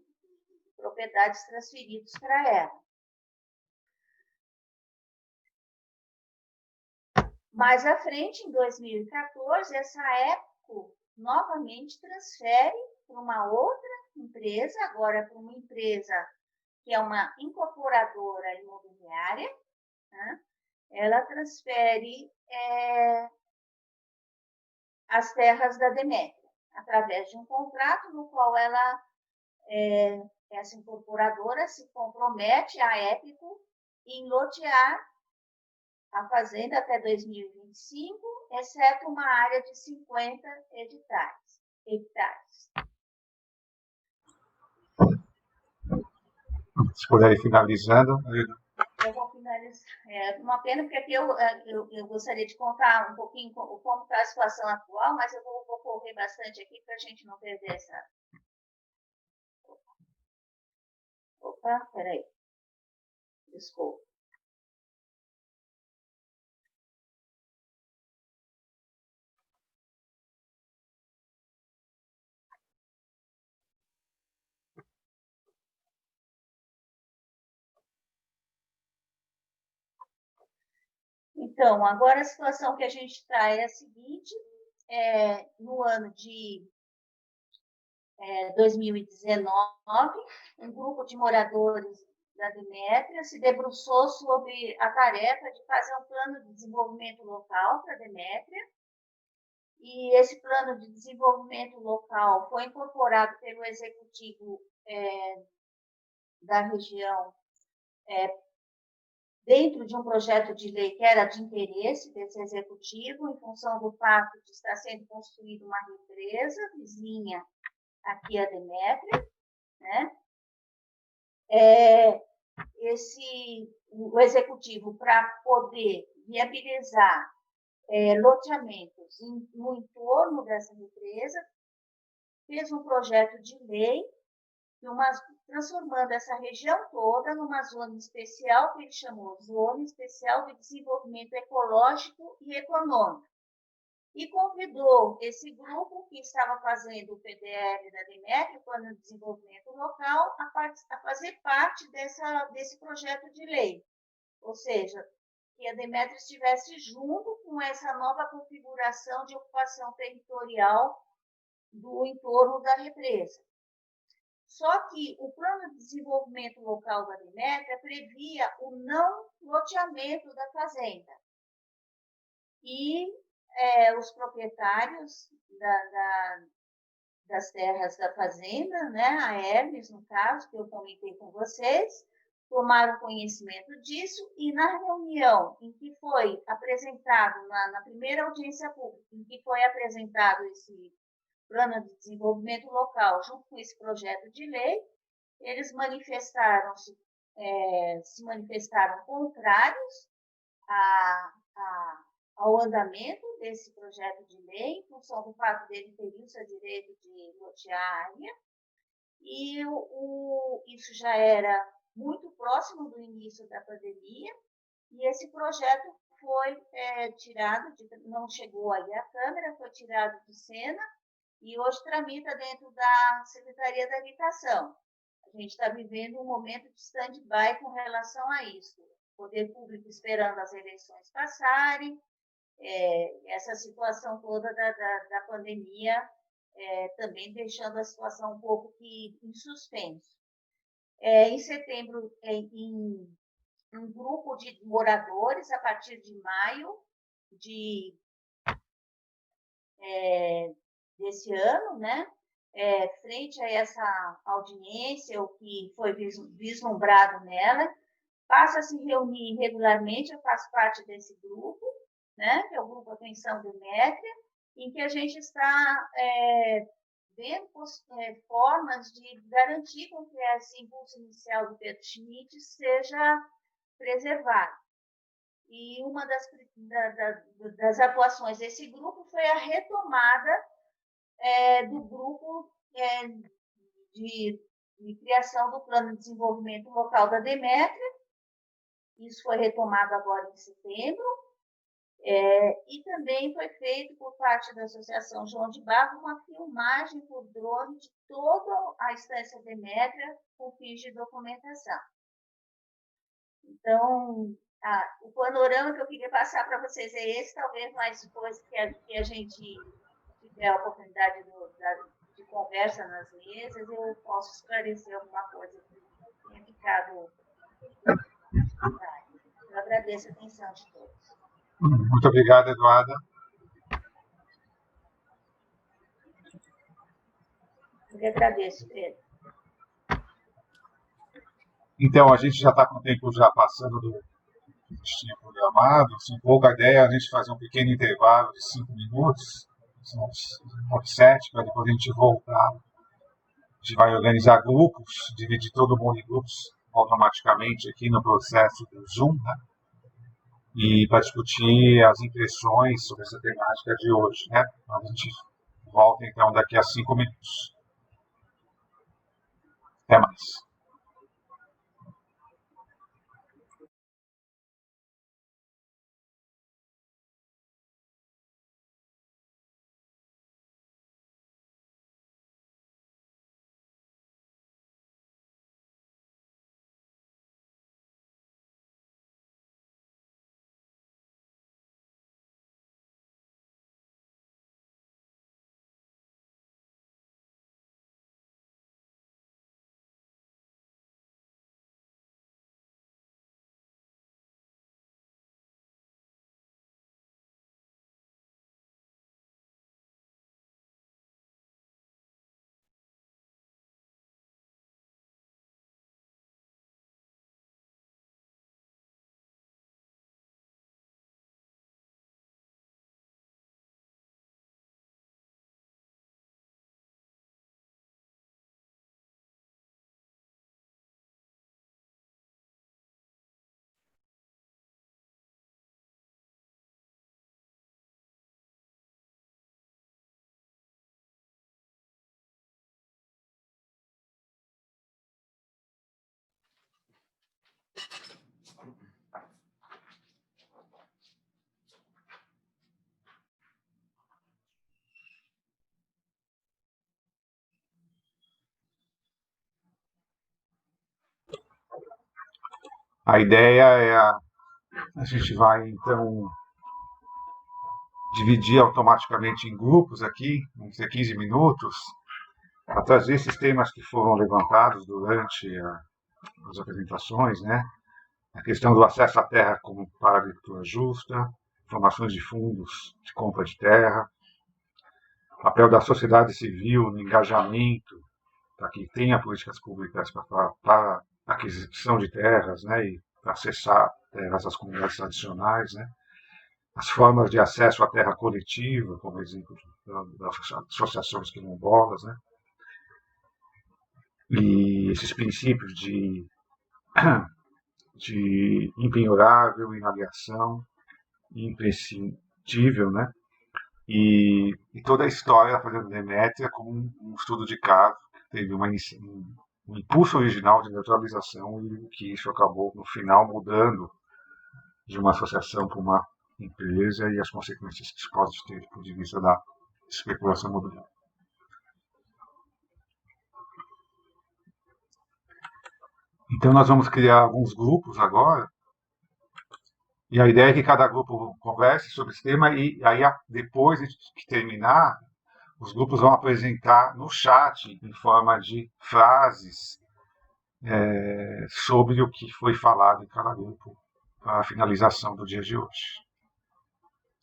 propriedades transferidos para ela. Mais à frente, em 2014, essa Épico novamente transfere para uma outra empresa, agora para uma empresa que é uma incorporadora imobiliária, né? Ela transfere as terras da Demétria, através de um contrato no qual essa incorporadora se compromete à Épico em lotear a fazenda até 2025, exceto uma área de 50 hectares. Se puder ir finalizando. Eu vou finalizar. Uma pena, porque aqui eu gostaria de contar um pouquinho como está a situação atual, mas eu vou correr bastante aqui para a gente não perder essa. Opa, peraí. Desculpa. Então, agora a situação que a gente está é a seguinte: no ano de 2019, um grupo de moradores da Demétria, se debruçou sobre a tarefa de fazer um plano de desenvolvimento local para a Demétria, e esse plano de desenvolvimento local foi incorporado pelo executivo da região dentro de um projeto de lei que era de interesse desse executivo, em função do fato de estar sendo construída uma represa vizinha aqui a Demétria, né? O executivo, para poder viabilizar loteamentos no entorno dessa represa, fez um projeto de lei transformando essa região toda numa zona especial, que ele chamou Zona Especial de Desenvolvimento Ecológico e Econômico. E convidou esse grupo que estava fazendo o PDL da Demétria, o Plano de Desenvolvimento Local, a fazer parte desse projeto de lei. Ou seja, que a Demétria estivesse junto com essa nova configuração de ocupação territorial do entorno da represa. Só que o Plano de Desenvolvimento Local da Demétria previa o não loteamento da fazenda. E os proprietários das terras da fazenda, né, a Hermes, no caso, que eu comentei com vocês, tomaram conhecimento disso, e na reunião em que foi apresentado, na primeira audiência pública, em que foi apresentado esse Plano de Desenvolvimento Local, junto com esse projeto de lei, eles se manifestaram contrários ao andamento desse projeto de lei, em função do fato dele ter isso a direito de lotear a área, e isso já era muito próximo do início da pandemia, e esse projeto foi tirado, não chegou aí à Câmara, foi tirado de cena, e hoje tramita dentro da Secretaria da Habitação. A gente está vivendo um momento de stand-by com relação a isso. O poder público esperando as eleições passarem, essa situação toda da pandemia também deixando a situação um pouco que em suspenso. Em setembro, em um grupo de moradores, a partir de maio desse ano, né? Frente a essa audiência, o que foi vislumbrado nela, passa a se reunir regularmente. Eu faço parte desse grupo, né? Que é o Grupo Atenção Demétria, em que a gente está vendo formas de garantir com que esse impulso inicial do Pedro Schmidt seja preservado. E uma das atuações desse grupo foi a retomada do grupo de criação do Plano de Desenvolvimento Local da Demétria. Isso foi retomado agora em setembro. E também foi feito por parte da Associação João de Barro uma filmagem por drone de toda a estância Demétria com fins de documentação. Então, o panorama que eu queria passar para vocês é esse, talvez mais depois que a gente tiver a oportunidade de conversa nas mesas, eu posso esclarecer alguma coisa que tenha ficado. Eu agradeço a atenção de todos. Muito obrigado, Eduarda. Eu que agradeço, Pedro. Então, a gente já está com o tempo já passando do que a gente tinha programado. Um pouco a ideia é a gente fazer um pequeno intervalo de 5 minutos, são 7, para depois a gente voltar. A gente vai organizar grupos, dividir todo mundo em grupos automaticamente aqui no processo do Zoom, né? E para discutir as impressões sobre essa temática de hoje, né? A gente volta então daqui a 5 minutos. Até mais. A ideia é a gente vai, então, dividir automaticamente em grupos aqui, vamos ter 15 minutos, para trazer esses temas que foram levantados durante as apresentações, né? A questão do acesso à terra como para a agricultura justa, informações de fundos de compra de terra, papel da sociedade civil no engajamento para que tenha políticas públicas para aquisição de terras, né, e para acessar terras às comunidades tradicionais, né, as formas de acesso à terra coletiva, como exemplo das associações quilombolas, né, e esses princípios de impenhorável, inaliação, imprescindível, né, e toda a história da Fazenda Demétria como um estudo de caso, teve um impulso original de neutralização e que isso acabou, no final, mudando de uma associação para uma empresa e as consequências que isso pode ter do ponto de vista da especulação imobiliária. Então, nós vamos criar alguns grupos agora, e a ideia é que cada grupo converse sobre esse tema, e aí, depois de terminar, os grupos vão apresentar no chat, em forma de frases, sobre o que foi falado em cada grupo, para a finalização do dia de hoje.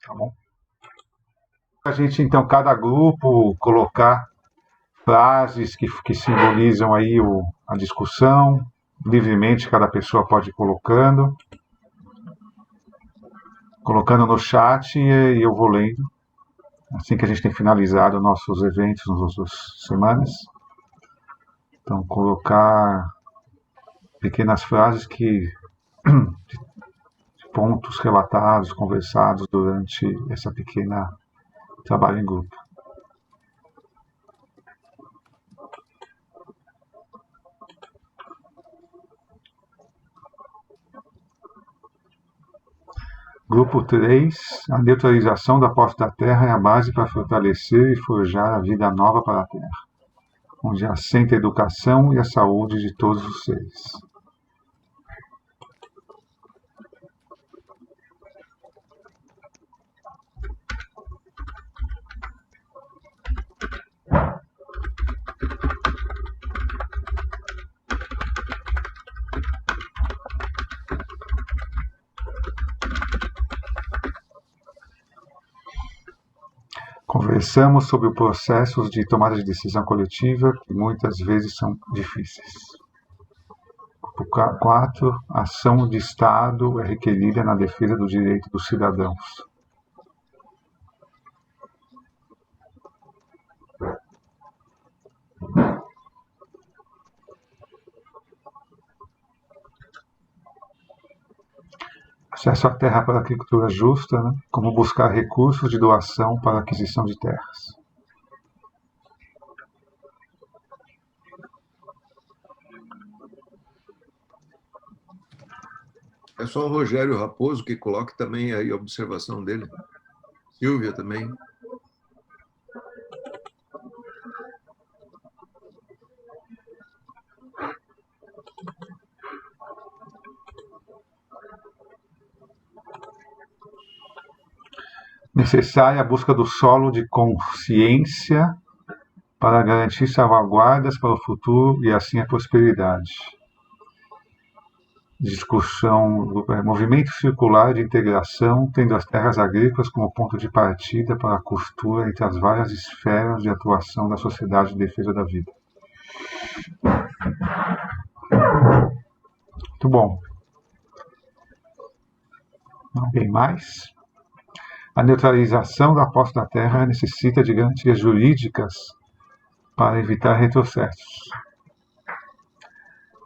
Tá bom? A gente, então, cada grupo colocar frases que simbolizam aí a discussão, livremente cada pessoa pode ir colocando no chat e eu vou lendo, assim que a gente tem finalizado nossos eventos nas outras semanas. Então, colocar pequenas frases de pontos relatados, conversados durante essa pequena trabalho em grupo. Grupo 3, a neutralização da posse da terra é a base para fortalecer e forjar a vida nova para a terra, onde assenta a educação e a saúde de todos os seres. Conversamos sobre os processos de tomada de decisão coletiva que muitas vezes são difíceis. Grupo 4, a ação de Estado é requerida na defesa do direito dos cidadãos. Acesso à terra para a agricultura justa, né? Como buscar recursos de doação para a aquisição de terras. É só o Rogério Raposo que coloque também aí a observação dele. Silvia também. Necessária a busca do solo de consciência para garantir salvaguardas para o futuro e assim a prosperidade. Discussão do movimento circular de integração, tendo as terras agrícolas como ponto de partida para a costura entre as várias esferas de atuação da sociedade em defesa da vida. Muito bom. Alguém mais? A neutralização da posse da terra necessita de garantias jurídicas para evitar retrocessos.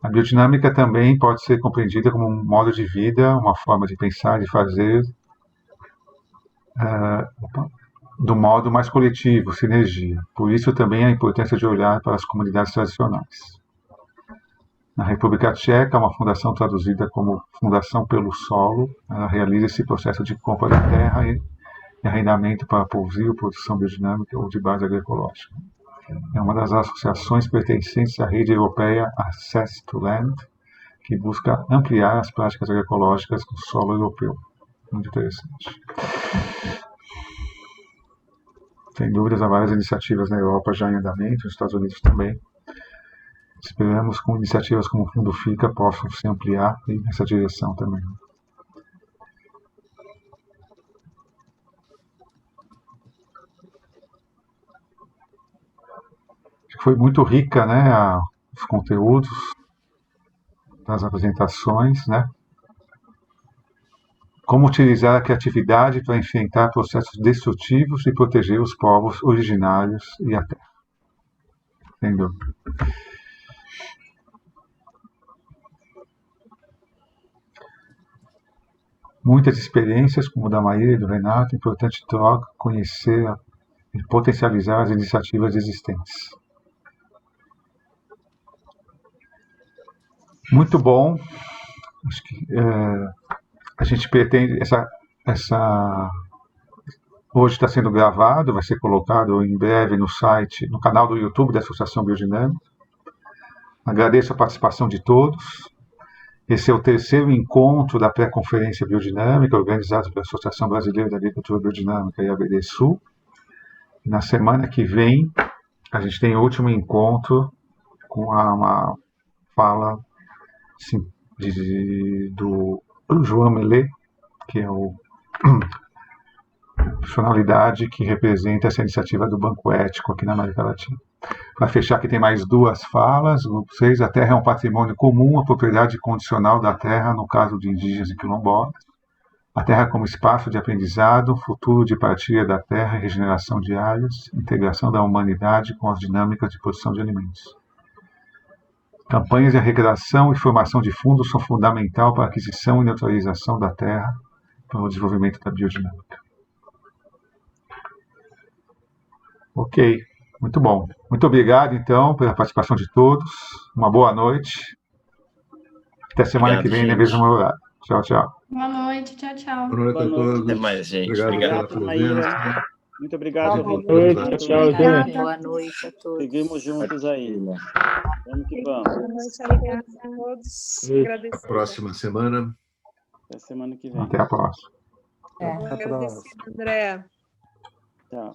A biodinâmica também pode ser compreendida como um modo de vida, uma forma de pensar e fazer do modo mais coletivo, sinergia. Por isso também a importância de olhar para as comunidades tradicionais. Na República Tcheca, uma fundação traduzida como Fundação pelo Solo, ela realiza esse processo de compra da terra e arrendamento para pousio, produção biodinâmica ou de base agroecológica. É uma das associações pertencentes à rede europeia Access to Land, que busca ampliar as práticas agroecológicas no solo europeu. Muito interessante. Sem dúvidas, há várias iniciativas na Europa já em andamento, nos Estados Unidos também. Esperamos que iniciativas como o Fundo FICA possam se ampliar nessa direção também. Foi muito rica, né, os conteúdos das apresentações, né? Como utilizar a criatividade para enfrentar processos destrutivos e proteger os povos originários e a terra. Entendeu? Muitas experiências, como a da Maíra e do Renato, importante troca, conhecer e potencializar as iniciativas existentes. Muito bom. Acho que a gente pretende hoje está sendo gravado, vai ser colocado em breve no site, no canal do YouTube da Associação Biodinâmica. Agradeço a participação de todos. Esse é o terceiro encontro da pré-conferência biodinâmica, organizado pela Associação Brasileira da Agricultura Biodinâmica e a ABDSul. Na semana que vem, a gente tem o último encontro com uma fala do João Melé, que é a personalidade que representa essa iniciativa do Banco Ético aqui na América Latina. Para fechar, aqui tem mais duas falas. Grupo 6, a terra é um patrimônio comum, a propriedade condicional da terra, no caso de indígenas e quilombolas. A terra como espaço de aprendizado, futuro de partilha da terra e regeneração de áreas, integração da humanidade com as dinâmicas de produção de alimentos. Campanhas de arrecadação e formação de fundos são fundamentais para a aquisição e neutralização da terra para o desenvolvimento da biodinâmica. Ok, muito bom. Muito obrigado, então, pela participação de todos. Uma boa noite. Até semana que vem, no mesmo horário. Tchau, tchau. Boa noite, tchau, tchau. Boa noite a todos. Até mais, gente. Obrigado pela presença. Muito obrigado, Boa Renato. noite, boa noite a todos. Seguimos juntos aí. Vamos que vamos. Boa noite a todos. Até a próxima semana. Até semana que vem. Até a próxima. Agradecido, André. Tchau.